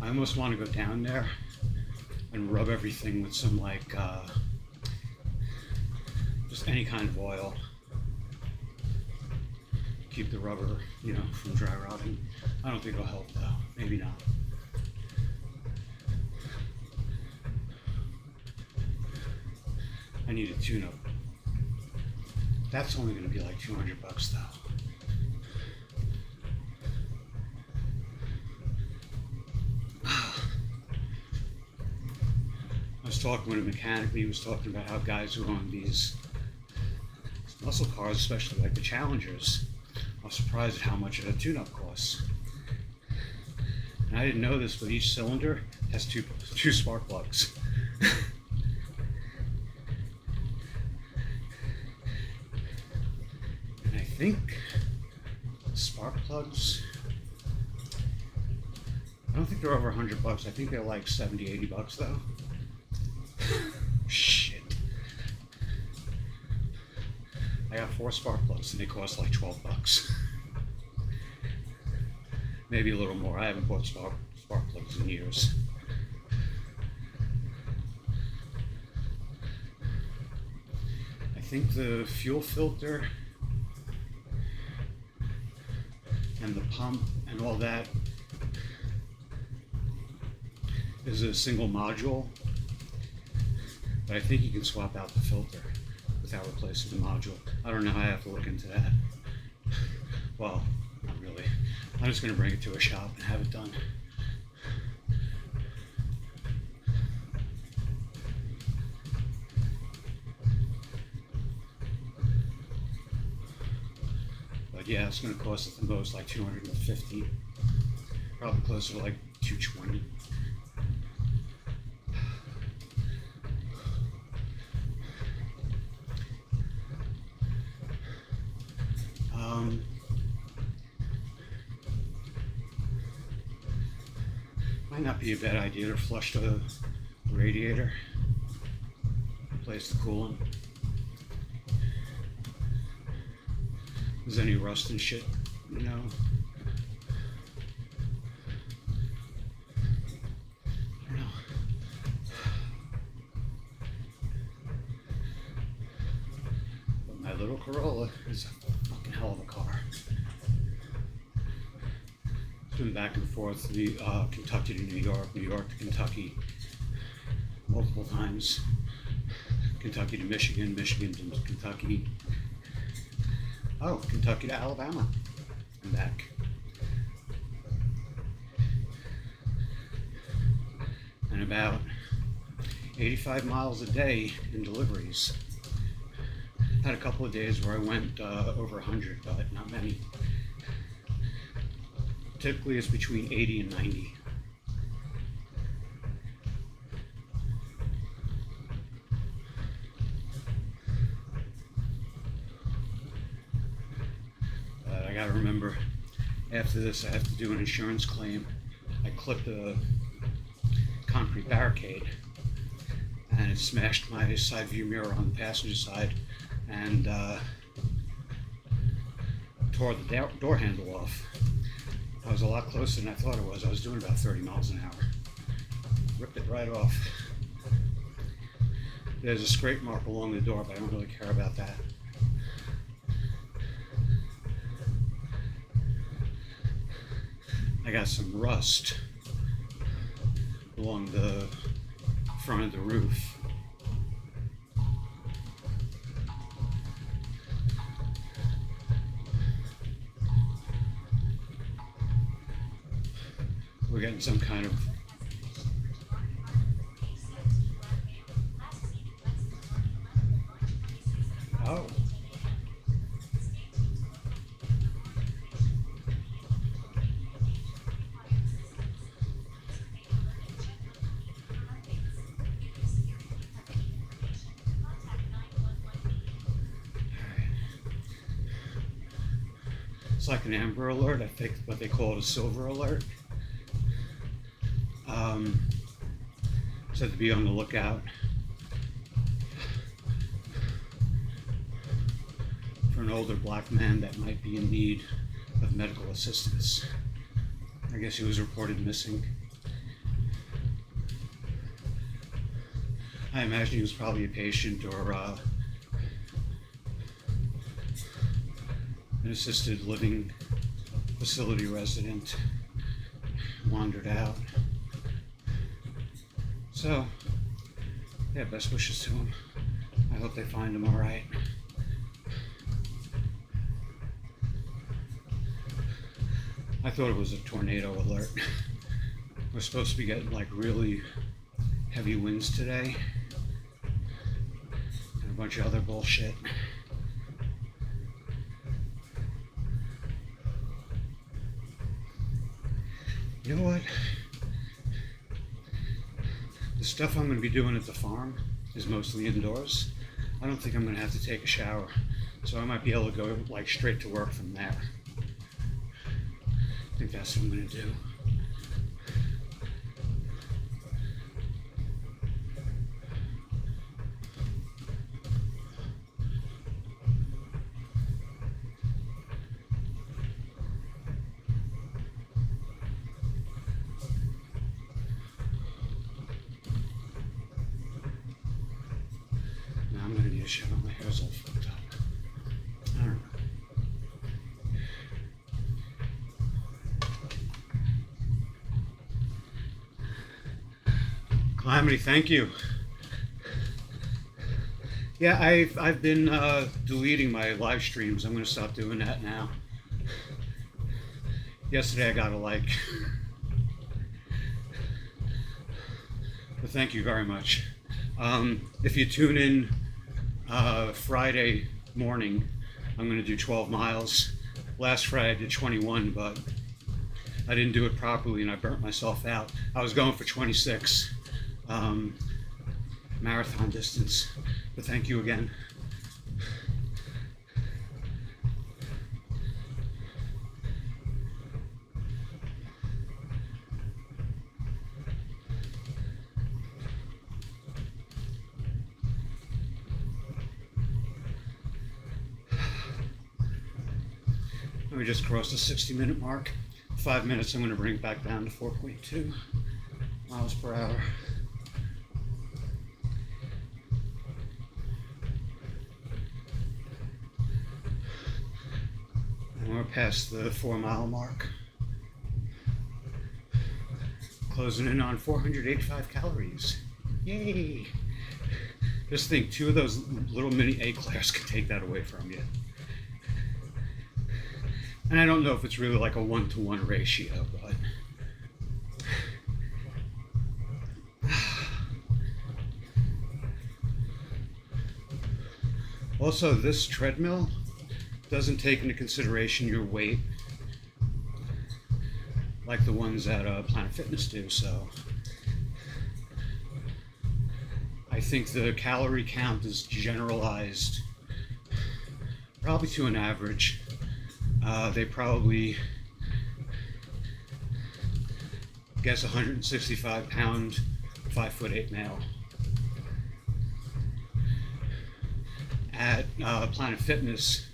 I almost want to go down there and rub everything with some just any kind of oil. Keep the rubber, from dry rotting. I don't think it'll help though. Maybe not. I need a tune-up. That's only going to be like $200 though. I was talking with a mechanic, and he was talking about how guys who own these muscle cars, especially like the Challengers, are surprised at how much a tune-up costs. And I didn't know this, but each cylinder has two spark plugs. And I think spark plugs, I don't think they're over $100. I think they're like $70, $80 though. Shit. I got 4 spark plugs and they cost like $12. Maybe a little more. I haven't bought spark plugs in years. I think the fuel filter and the pump and all that is a single module, but I think you can swap out the filter without replacing the module. I don't know, I have to look into that. Well, not really. I'm just gonna bring it to a shop and have it done. But yeah, it's gonna cost at the most like $250, probably closer to like $220. Might not be a bad idea to flush the radiator, replace the coolant. If there's any rust and shit, I don't know. But my little Corolla is a fucking hell of a car. Been back and forth, Kentucky to New York, New York to Kentucky, multiple times. Kentucky to Michigan, Michigan to Kentucky. Oh, Kentucky to Alabama, and back. And about 85 miles a day in deliveries. Had a couple of days where I went over 100, but not many. Typically it's between 80 and 90. But I gotta remember, after this I have to do an insurance claim. I clipped a concrete barricade and it smashed my side view mirror on the passenger side and tore the door handle off. I was a lot closer than I thought it was. I was doing about 30 miles an hour. Ripped it right off. There's a scrape mark along the door, but I don't really care about that. I got some rust along the front of the roof. We're getting some kind of oh. It's like an Amber Alert, I think, but they call it a Silver Alert. Said to be on the lookout for an older black man that might be in need of medical assistance. I guess he was reported missing. I imagine he was probably a patient or an assisted living facility resident, wandered out. So, yeah, best wishes to him. I hope they find him all right. I thought it was a tornado alert. We're supposed to be getting like really heavy winds today and a bunch of other bullshit. You know what? The stuff I'm going to be doing at the farm is mostly indoors. I don't think I'm going to have to take a shower, so I might be able to go like straight to work from there. I think that's what I'm going to do. Now I'm going to need a shower. My hair's all fucked up. I don't know. Calamity, thank you. Yeah, I've been deleting my live streams. I'm going to stop doing that now. Yesterday I got a like. But thank you very much. If you tune in Friday morning, I'm going to do 12 miles. Last Friday I did 21, but I didn't do it properly and I burnt myself out. I was going for 26. Marathon distance, but thank you again. We just crossed the 60-minute mark. 5 minutes I'm going to bring it back down to 4.2 miles per hour. And we're past the 4-mile mark. Closing in on 485 calories. Yay! Just think, 2 of those little mini eclairs can take that away from you. And I don't know if it's really like a 1-to-1 ratio, but also this treadmill doesn't take into consideration your weight like the ones at Planet Fitness do, so I think the calorie count is generalized probably to an average. They probably guess 165 pound, 5'8" male. At Planet Fitness,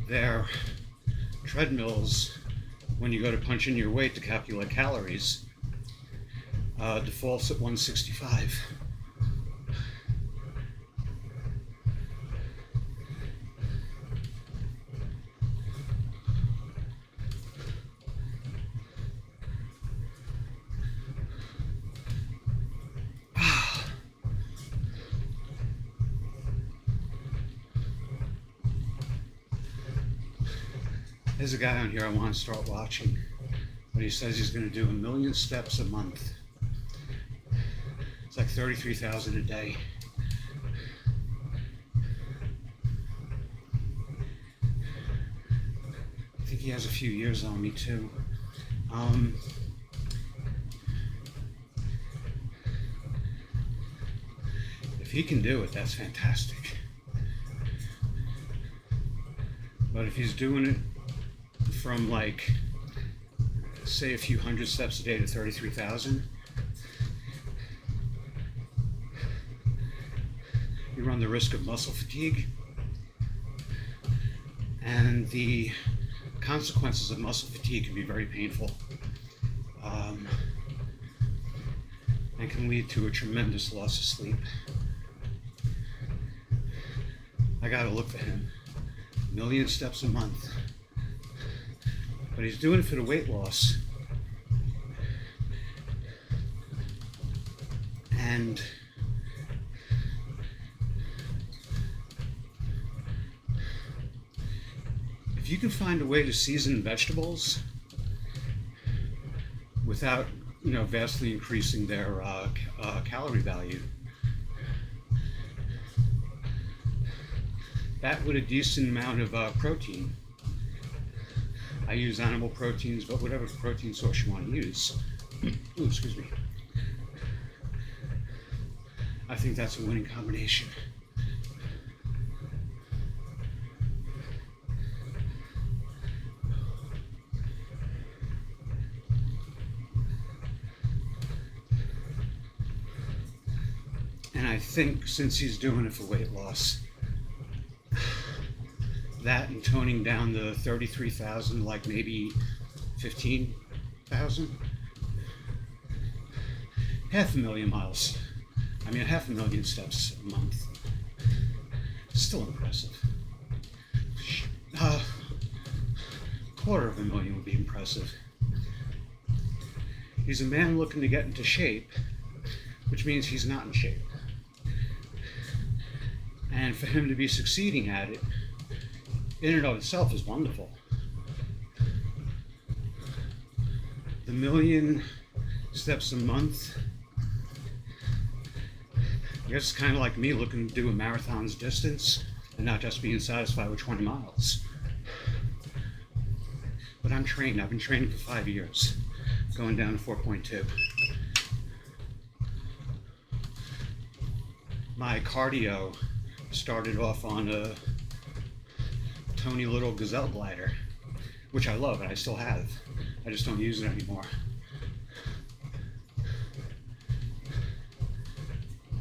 their treadmills, when you go to punch in your weight to calculate calories, defaults at 165. There's a guy on here I want to start watching, but he says he's going to do 1 million steps a month. It's like 33,000 a day. I think he has a few years on me too. If he can do it, that's fantastic. But if he's doing it from like, say, a few hundred steps a day to 33,000, you run the risk of muscle fatigue, and the consequences of muscle fatigue can be very painful, and can lead to a tremendous loss of sleep. I gotta look for him. 1,000,000 steps a month. But he's doing it for the weight loss. And if you can find a way to season vegetables without, vastly increasing their calorie value, that with a decent amount of protein. I use animal proteins, but whatever protein source you want to use. Ooh, excuse me. I think that's a winning combination. And I think since he's doing it for weight loss, that and toning down the 33,000, like maybe 15,000, 500,000 miles. 500,000 steps a month. Still impressive. 250,000 would be impressive. He's a man looking to get into shape, which means he's not in shape. And for him to be succeeding at it, in and of itself, is wonderful. The 1,000,000 steps a month, I guess it's kind of like me looking to do a marathon's distance and not just being satisfied with 20 miles. But I'm trained. I've been training for 5 years, going down to 4.2. My cardio started off on a Tony Little Gazelle glider, which I love and I still have. I just don't use it anymore.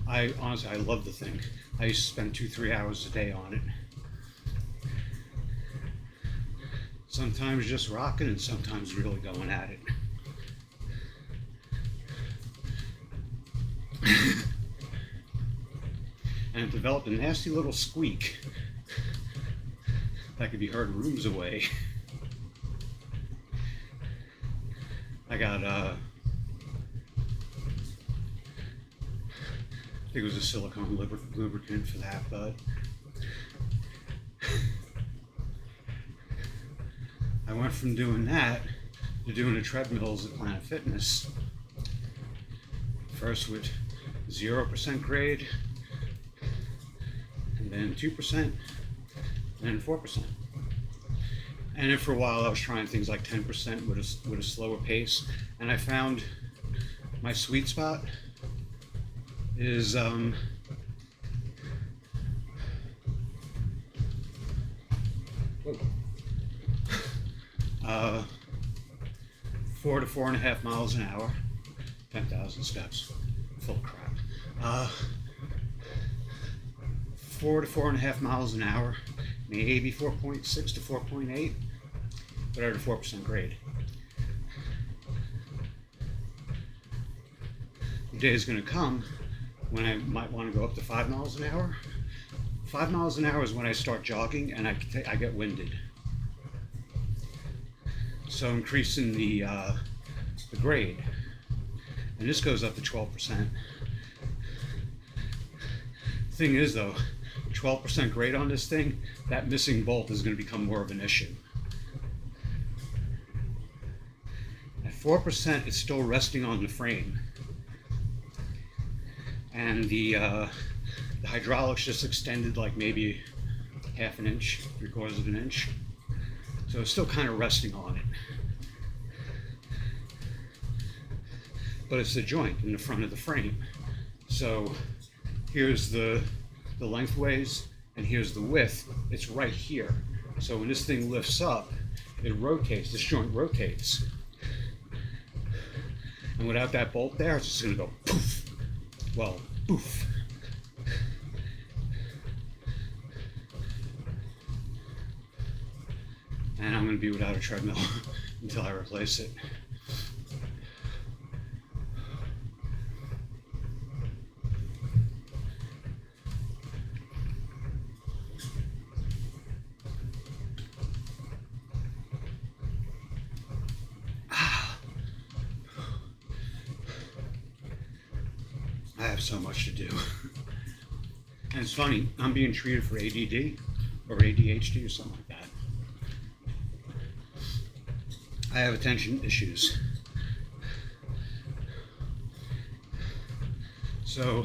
I love the thing. I used to spend 2-3 hours a day on it. Sometimes just rocking and sometimes really going at it. And it developed a nasty little squeak that could be heard rooms away. I got I think it was a silicone lubricant for that, but I went from doing that to doing the treadmills at Planet Fitness. First with 0% grade, and then 2%, and then 4%. And then for a while I was trying things like 10% with a slower pace, and I found my sweet spot is 4 to 4.5 miles an hour, 10,000 steps, full of crap. 4 to 4.5 miles an hour, maybe 4.6 to 4.8, but at a 4% grade. The day is going to come when I might want to go up to 5 miles an hour. 5 miles an hour is when I start jogging and I get winded. So increasing the grade, and this goes up to 12%. Thing is though, 12% grade on this thing, that missing bolt is going to become more of an issue. At 4%, it's still resting on the frame, and the hydraulics just extended like maybe half an inch, 3/4 of an inch. So it's still kind of resting on it. But it's the joint in the front of the frame. So here's the lengthways and here's the width. It's right here. So when this thing lifts up, it rotates, this joint rotates. And without that bolt there, it's just gonna go poof. Well, poof. and I'm going to be without a treadmill until I replace it. I have so much to do. And it's funny, I'm being treated for ADD or ADHD or something like that. I have attention issues. So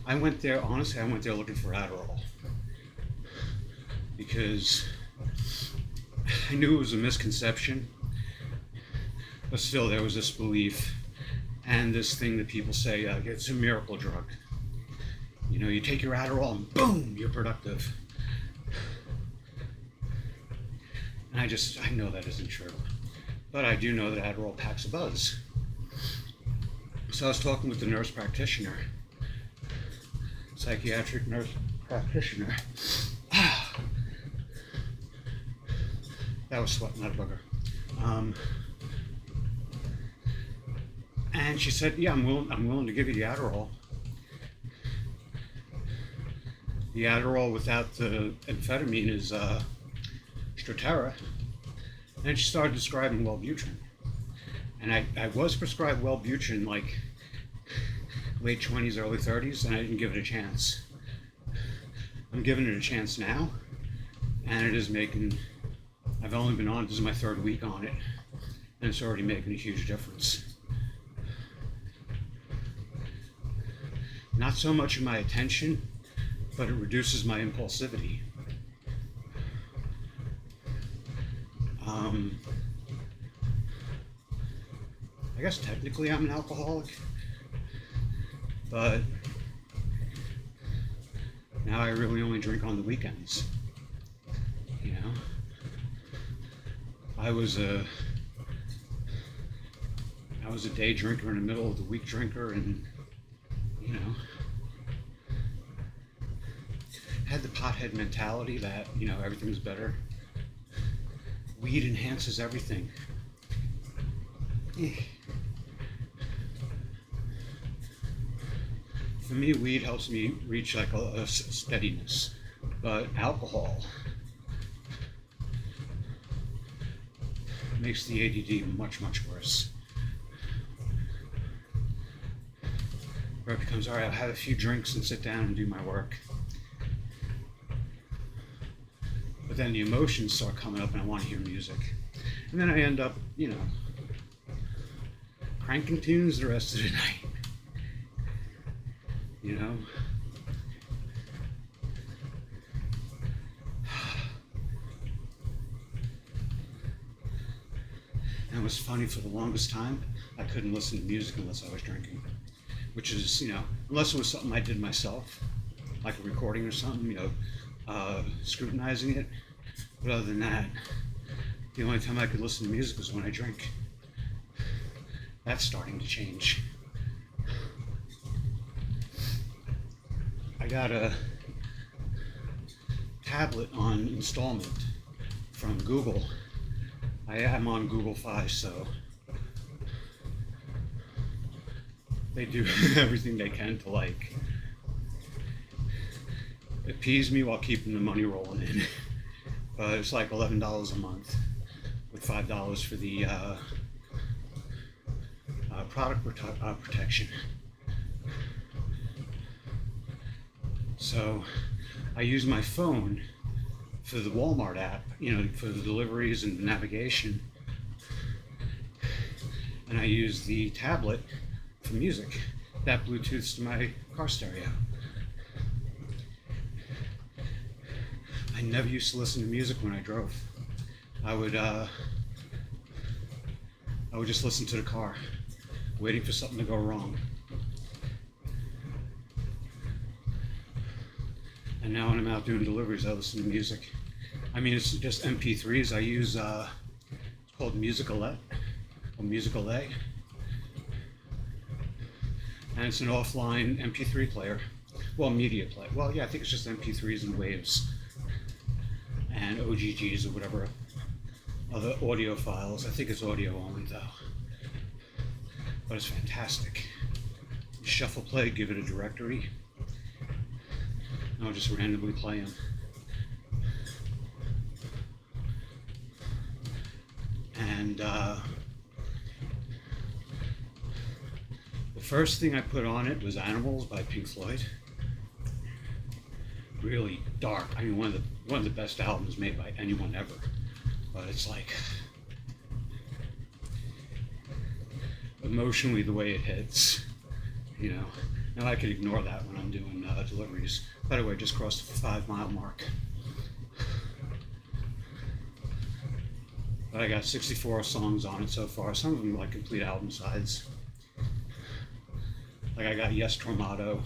I went there looking for Adderall because I knew it was a misconception, but still there was this belief and this thing that people say, it's a miracle drug. You know, you take your Adderall and boom, you're productive. And I know that isn't true. But I do know that Adderall packs a buzz. So I was talking with the nurse practitioner, psychiatric nurse practitioner. That was sweat, not a booger. And she said, yeah, I'm willing to give you the Adderall. The Adderall without the amphetamine is Strattera. And she started describing Wellbutrin. And I was prescribed Wellbutrin like late 20s, early 30s, and I didn't give it a chance. I'm giving it a chance now, and it is making, I've only been on, this is my 3rd week on it, and it's already making a huge difference. Not so much in my attention, but it reduces my impulsivity. I guess technically I'm an alcoholic, but now I really only drink on the weekends. You know, I was a day drinker and a middle of the week drinker, and you know, had the pothead mentality that, you know, everything's better. Weed enhances everything. For me, weed helps me reach like a steadiness, but alcohol makes the ADD much, much worse. Where it becomes, all right, I'll have a few drinks and sit down and do my work. But then the emotions start coming up and I want to hear music. And then I end up, you know, cranking tunes the rest of the night. You know? And it was funny, for the longest time, I couldn't listen to music unless I was drinking. Which is, you know, unless it was something I did myself, like a recording or something, you know, scrutinizing it. But other than that, the only time I could listen to music was when I drink. That's starting to change. I got a tablet on installment from Google. I am on Google Fi, so they do everything they can to like appease me while keeping the money rolling in. But it's like $11 a month with $5 for the product protection. So I use my phone for the Walmart app, you know, for the deliveries and the navigation. And I use the tablet for music. That Bluetooths to my car stereo. I never used to listen to music when I drove. I would just listen to the car, waiting for something to go wrong. And now when I'm out doing deliveries, I listen to music. I mean, it's just MP3s. I use, it's called Musicalette, or Musicalay. And it's an offline MP3 player. Well, media player. Well, yeah, I think it's just MP3s and waves. And OGGs or whatever other audio files. I think it's audio only though, but it's fantastic. Shuffle play, give it a directory. I'll just randomly play them. And the first thing I put on it was Animals by Pink Floyd. Really dark. I mean, one of the best albums made by anyone ever. But it's like emotionally the way it hits, you know. Now I could ignore that when I'm doing deliveries. By the way, I just crossed the 5-mile mark. But I got 64 songs on it so far. Some of them like complete album sides. Like I got Yes Tornado,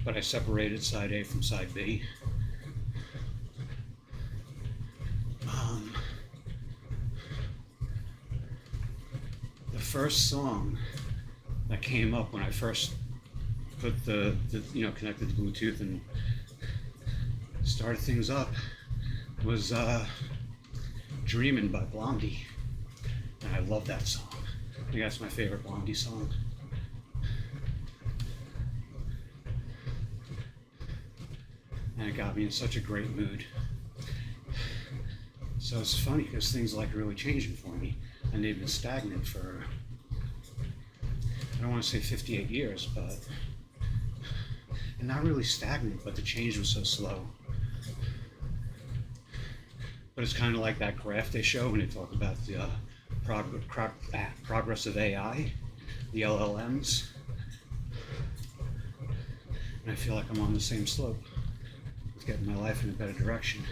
but I separated side A from side B. The first song that came up when I first put the connected the Bluetooth and started things up was Dreamin' by Blondie. And I love that song. I think that's my favorite Blondie song. And it got me in such a great mood. So it's funny because things like really changing for me, and they've been stagnant for, I don't want to say 58 years, but, and not really stagnant, but the change was so slow. But it's kind of like that graph they show when they talk about the progress of AI, the LLMs. And I feel like I'm on the same slope with getting my life in a better direction.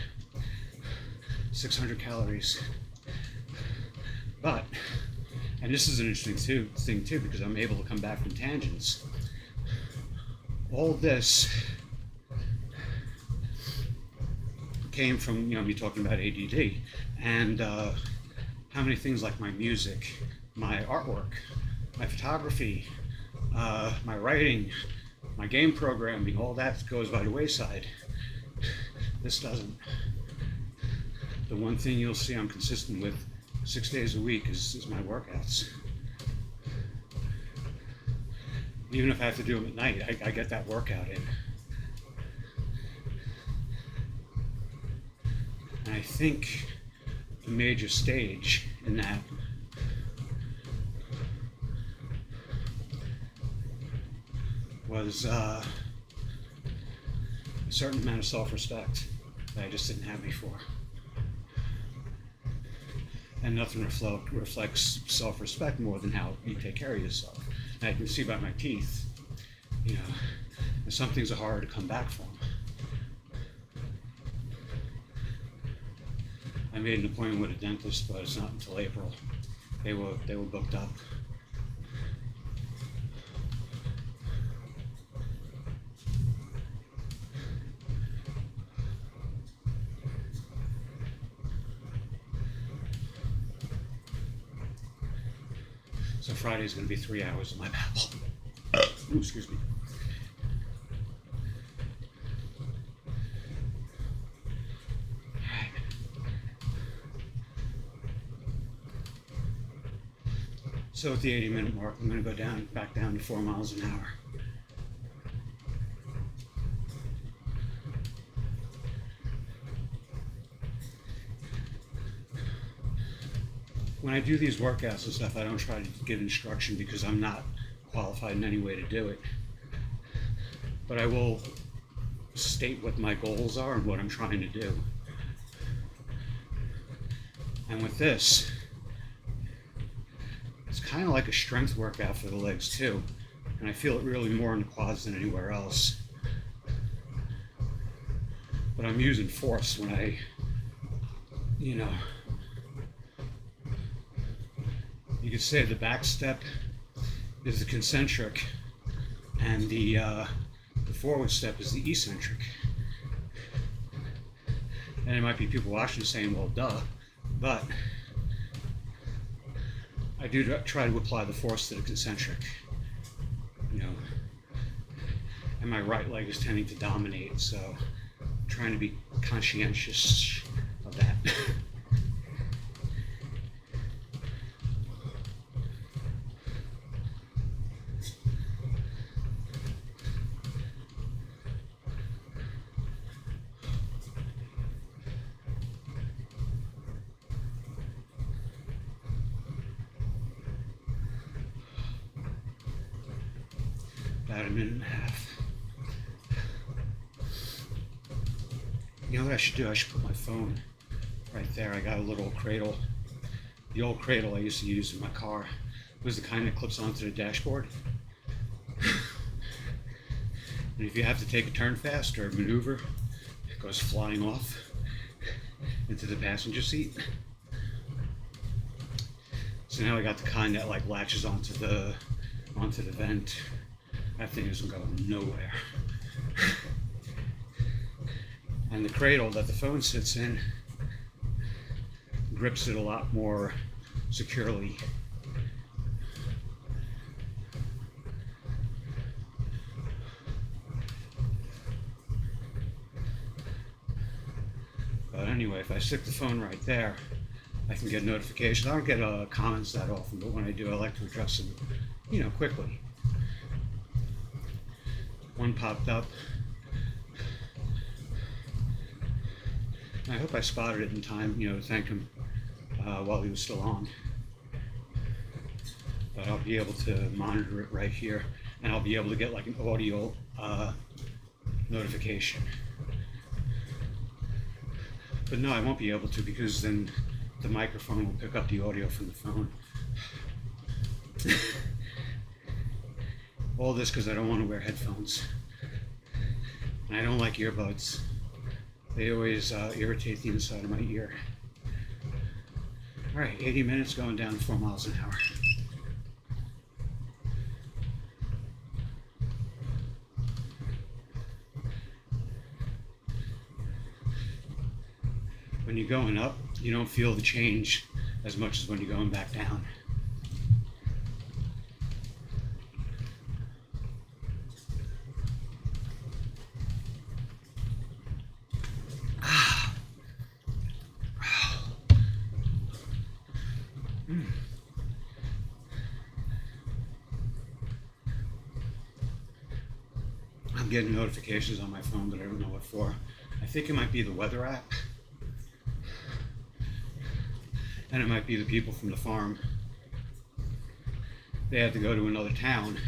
600 calories. But, and this is an interesting thing too, because I'm able to come back from tangents. All this came from, me talking about ADD and how many things like my music, my artwork, my photography, my writing, my game programming, all that goes by the wayside. This doesn't. The one thing you'll see I'm consistent with 6 days a week is my workouts. Even if I have to do them at night, I get that workout in. And I think the major stage in that was a certain amount of self-respect that I just didn't have before. And nothing reflects self-respect more than how you take care of yourself. And I can see by my teeth, and some things are harder to come back from. I made an appointment with a dentist, but it's not until April. They were booked up. So Friday's going to be 3 hours of my babble. Ooh, excuse me. So at the 80-minute mark, I'm going to go back down to 4 miles an hour. When I do these workouts and stuff, I don't try to give instruction because I'm not qualified in any way to do it. But I will state what my goals are and what I'm trying to do. And with this, it's kind of like a strength workout for the legs too. And I feel it really more in the quads than anywhere else. But I'm using force when I, you could say the back step is the concentric and the forward step is the eccentric. And there might be people watching saying, well, duh, but I do try to apply the force to the concentric, and my right leg is tending to dominate, so I'm trying to be conscientious of that. About a minute and a half. You know what I should do? I should put my phone right there. I got a little cradle. The old cradle I used to use in my car was the kind that clips onto the dashboard. And if you have to take a turn fast or maneuver, it goes flying off into the passenger seat. So now I got the kind that like latches onto the vent. That thing isn't going nowhere. And the cradle that the phone sits in grips it a lot more securely. But anyway, if I stick the phone right there, I can get notifications. I don't get comments that often, but when I do, I like to address them, quickly. One popped up. I hope I spotted it in time, to thank him while he was still on. But I'll be able to monitor it right here, and I'll be able to get like an audio notification. But no, I won't be able to, because then the microphone will pick up the audio from the phone. All this because I don't want to wear headphones. And I don't like earbuds. They always irritate the inside of my ear. All right, 80 minutes going down 4 miles an hour. When you're going up, you don't feel the change as much as when you're going back down. I'm getting notifications on my phone, but I don't know what for. I think it might be the weather app. And it might be the people from the farm. They had to go to another town.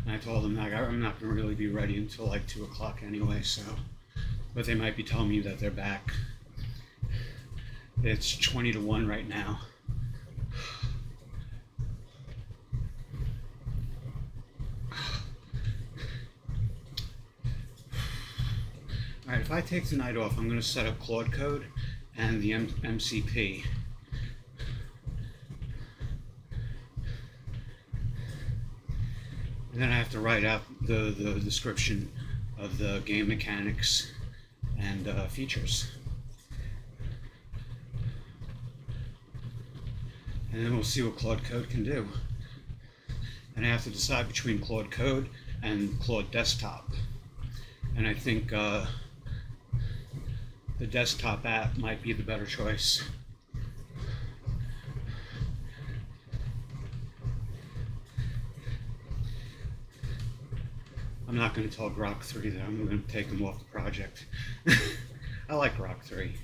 And I told them that I'm not going to really be ready until like 2 o'clock anyway, so. But they might be telling me that they're back. It's 20 to 1 right now. All right, if I take tonight off, I'm going to set up Claude Code and the MCP. And then I have to write out the description of the game mechanics and features. And then we'll see what Claude Code can do. And I have to decide between Claude Code and Claude Desktop. And I think the desktop app might be the better choice. I'm not going to tell Grok 3 that I'm going to take him off the project. I like Grok 3.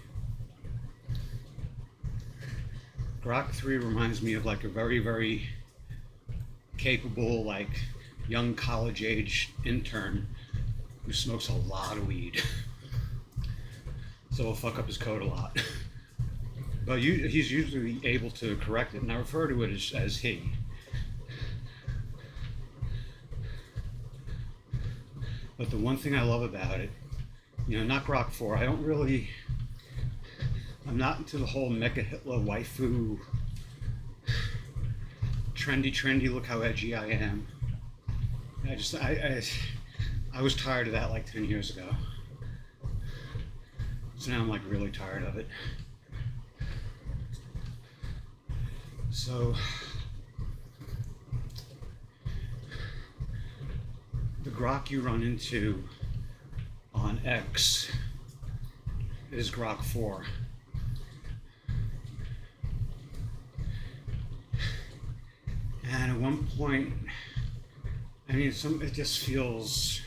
Grok 3 reminds me of like a very, very capable, like young college-age intern who smokes a lot of weed. So he'll fuck up his code a lot. But he's usually able to correct it, and I refer to it as he. But the one thing I love about it, not Grok 4, I'm not into the whole Mecha Hitler waifu, trendy, look how edgy I am. I was tired of that like 10 years ago. So now I'm like really tired of it. So the Grok you run into on X is Grok 4. And at one point, it just feels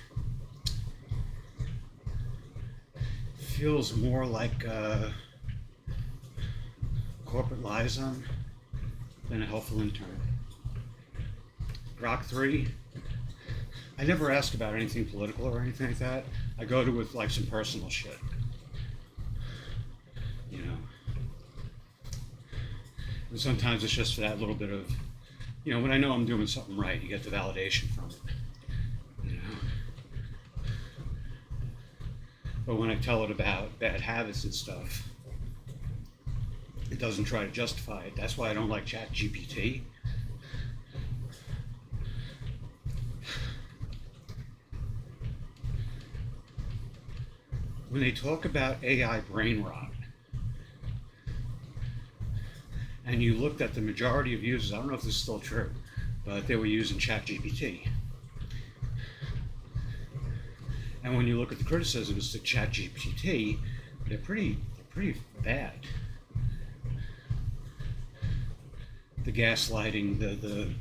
more like a corporate liaison than a helpful intern. Grok 3. I never ask about anything political or anything like that. I go to with like some personal shit. You know. And sometimes it's just for that little bit of, when I know I'm doing something right, you get the validation from it. You know. But when I tell it about bad habits and stuff, it doesn't try to justify it. That's why I don't like ChatGPT. When they talk about AI brain rot, and you looked at the majority of users, I don't know if this is still true, but they were using ChatGPT. And when you look at the criticisms to ChatGPT, they're pretty bad. The gaslighting, the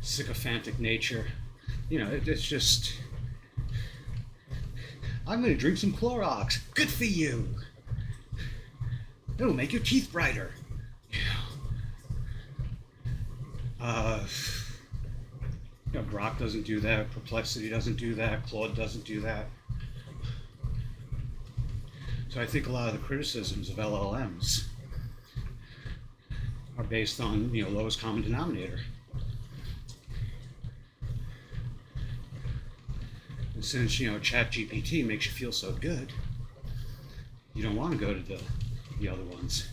sycophantic nature, it's just, I'm going to drink some Clorox. Good for you. It'll make your teeth brighter. Grok doesn't do that. Perplexity doesn't do that. Claude doesn't do that. So I think a lot of the criticisms of LLMs are based on, lowest common denominator. And since, ChatGPT makes you feel so good, you don't want to go to the other ones.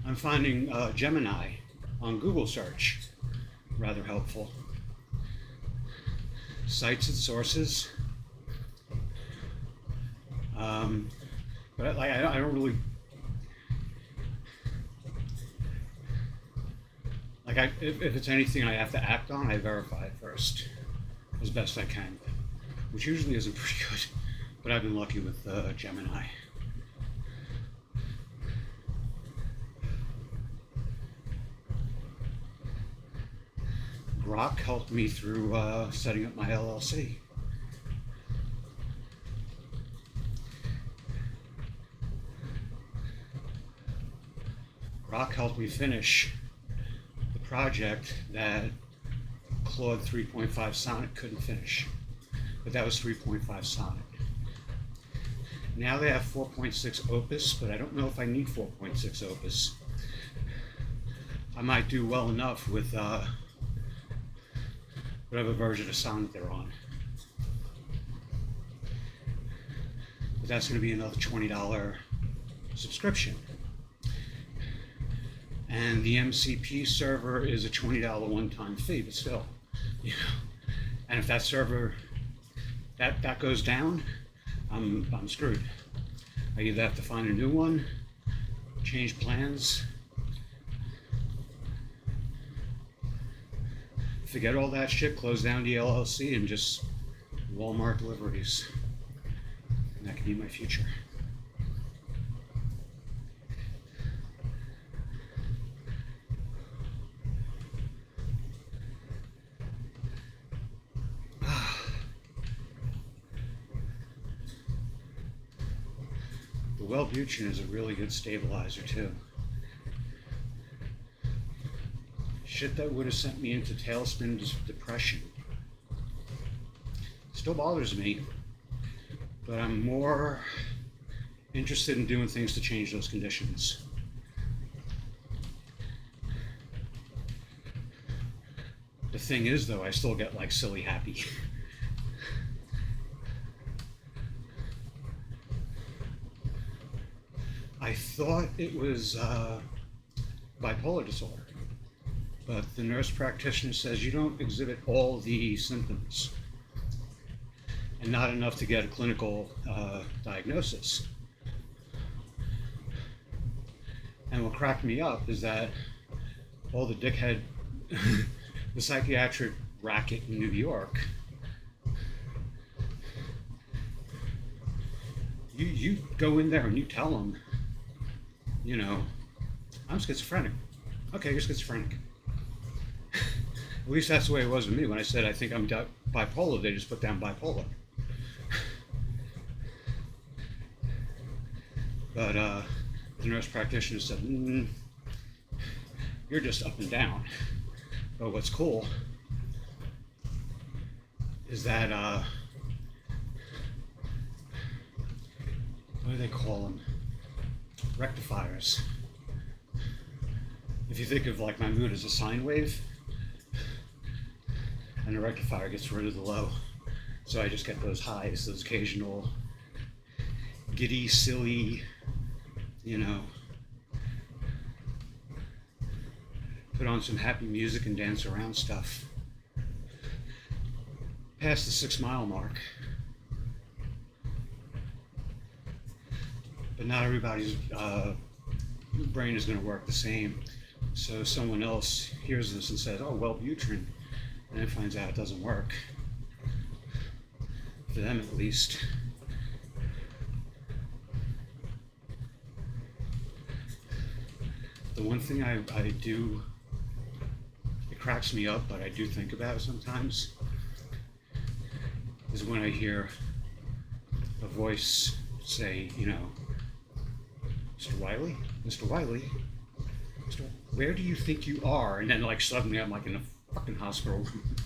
I'm finding Gemini on Google search rather helpful. Cites and sources. But I don't really if it's anything I have to act on, I verify it first as best I can, which usually isn't pretty good. But I've been lucky with Gemini. Grok helped me through setting up my LLC. Grok helped me finish the project that Claude 3.5 Sonnet couldn't finish. But that was 3.5 Sonnet. Now they have 4.6 Opus, but I don't know if I need 4.6 Opus. I might do well enough with whatever version of Sonnet they're on. But that's going to be another $20 subscription. And the MCP server is a $20 one-time fee, but still, And if that server, that goes down, I'm screwed. I either have to find a new one, change plans, forget all that shit, close down the LLC, and just Walmart deliveries. And that could be my future. The Wellbutrin is a really good stabilizer too. Shit that would have sent me into tailspin depression still bothers me, but I'm more interested in doing things to change those conditions. The thing is, though, I still get like silly happy. I thought it was bipolar disorder, but the nurse practitioner says you don't exhibit all the symptoms and not enough to get a clinical diagnosis. And what cracked me up is that all the dickhead, the psychiatric racket in New York, you go in there and you tell them, I'm schizophrenic. Okay, you're schizophrenic. At least that's the way it was with me. When I said I think I'm bipolar, they just put down bipolar. But the nurse practitioner said, you're just up and down. But what's cool is that, what do they call them? Rectifiers. If you think of like my mood as a sine wave, and the rectifier gets rid of the low. So I just get those highs, those occasional giddy, silly, you know, put on some happy music and dance around stuff. Past the 6 mile mark. But not everybody's brain is going to work the same. So someone else hears this and says, oh, Wellbutrin, and then finds out it doesn't work. For them at least. The one thing I do, it cracks me up, but I do think about it sometimes, is when I hear a voice say, you know, Mr. Wiley, where do you think you are? And then like suddenly I'm like in a fucking hospital room.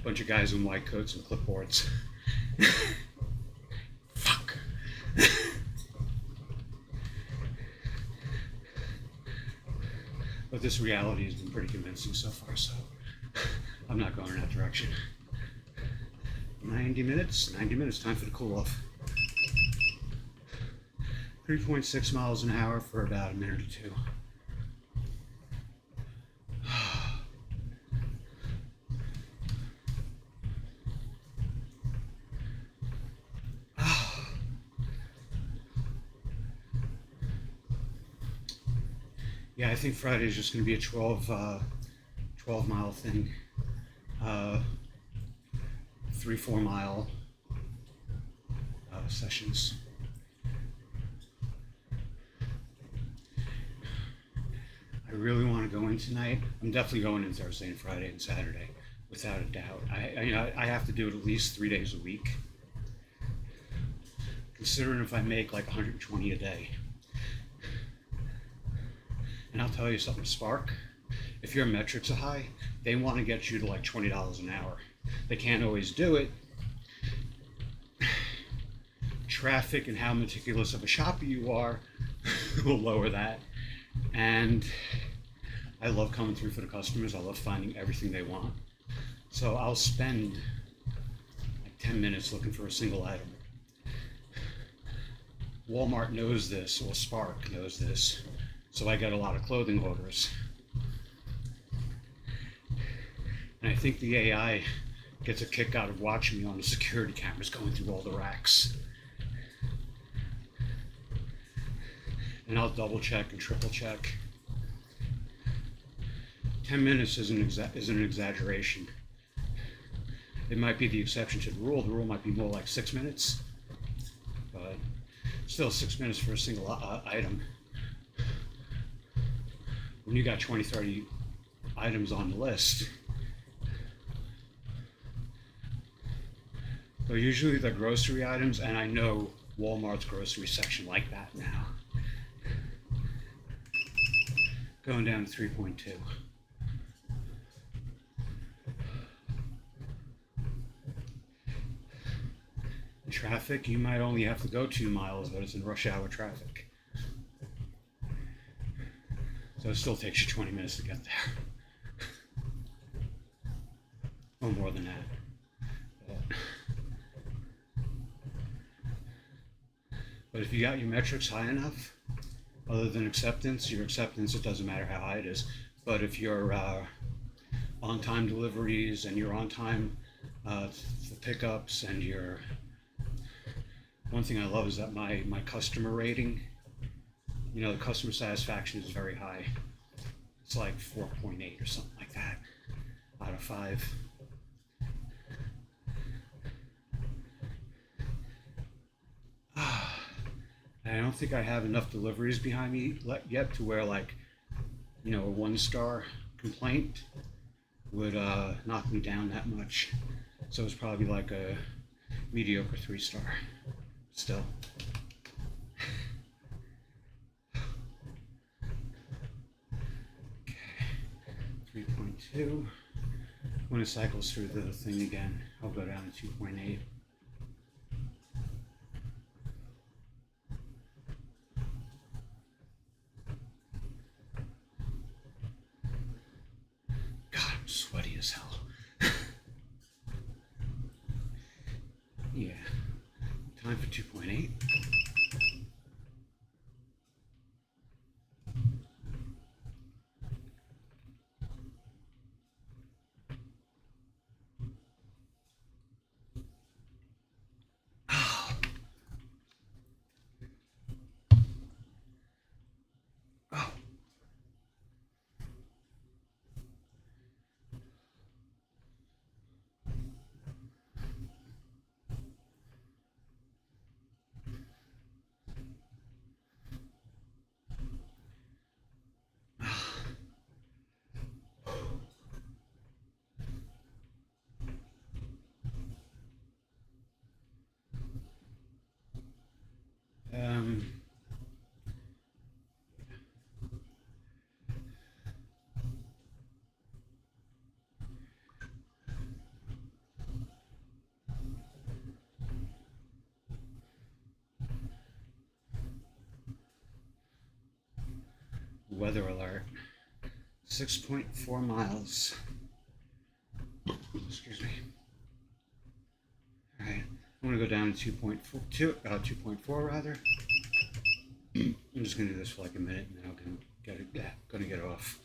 Bunch of guys in white coats and clipboards. Fuck. But this reality has been pretty convincing so far, so I'm not going in that direction. 90 minutes, time for the cool off. 3.6 miles an hour for about a minute or two. Yeah, I think Friday is just going to be a 12 mile thing. 3-4 mile sessions. I really want to go in tonight. I'm definitely going in Thursday and Friday and Saturday, without a doubt. I have to do it at least 3 days a week. Considering if I make like 120 a day. And I'll tell you something, Spark, if your metrics are high, they want to get you to like $20 an hour. They can't always do it. Traffic and how meticulous of a shopper you are will lower that. And I love coming through for the customers. I love finding everything they want. So I'll spend like 10 minutes looking for a single item. Walmart knows this, or Spark knows this. So I get a lot of clothing orders. And I think the AI gets a kick out of watching me on the security cameras going through all the racks. And I'll double check and triple check. 10 minutes isn't an exaggeration. It might be the exception to the rule. The rule might be more like 6 minutes. But still 6 minutes for a single item. When you got 20, 30 items on the list. So usually they're grocery items, and I know Walmart's grocery section like that now. Going down to 3.2. In traffic, you might only have to go 2 miles, but it's in rush hour traffic. So it still takes you 20 minutes to get there. Or more than that. But if you got your metrics high enough, other than acceptance, your acceptance, it doesn't matter how high it is. But if you're on-time deliveries and you're on time for pickups, and you're... One thing I love is that my customer rating, you know, the customer satisfaction is very high. It's like 4.8 or something like that out of 5. I don't think I have enough deliveries behind me yet to where, like, you know, a 1-star complaint would knock me down that much. So it's probably like a mediocre 3-star still. 2. When it cycles through the thing again, I'll go down to 2.8. God, I'm sweaty as hell. Yeah. Time for 2.8. Oh. Um, Weather alert. 6.4 miles. Excuse me. Alright, I'm gonna go down to 2.4 rather. I'm just gonna do this for like a minute and then I'm gonna get off.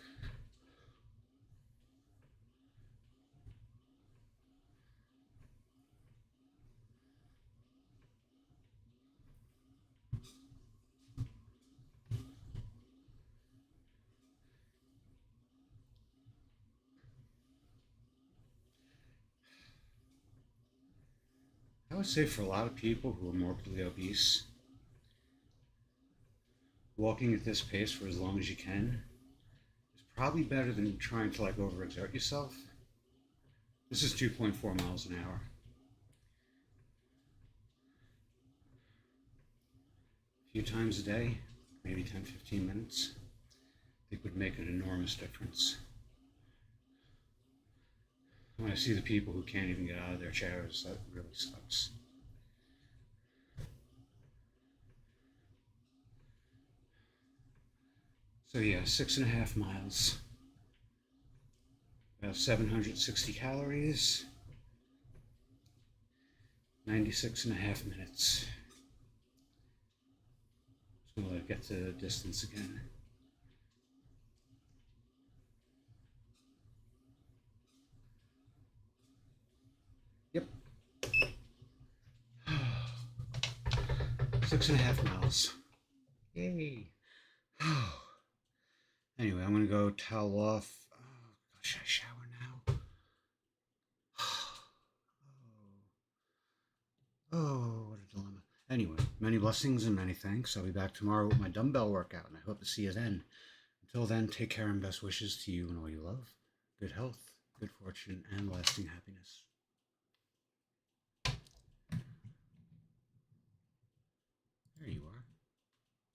I would say for a lot of people who are morbidly obese, walking at this pace for as long as you can is probably better than trying to like overexert yourself. This is 2.4 miles an hour. A few times a day, maybe 10-15 minutes, I think would make an enormous difference. When I see the people who can't even get out of their chairs, that really sucks. So yeah, 6.5 miles. About 760 calories. 96.5 minutes. Just gonna get to the distance again. Yep. 6.5 miles. Yay. Anyway, I'm gonna go towel off. Oh, should I shower now? Oh, what a dilemma. Anyway, many blessings and many thanks. I'll be back tomorrow with my dumbbell workout, and I hope to see you then. Until then, take care and best wishes to you and all you love. Good health, good fortune, and lasting happiness.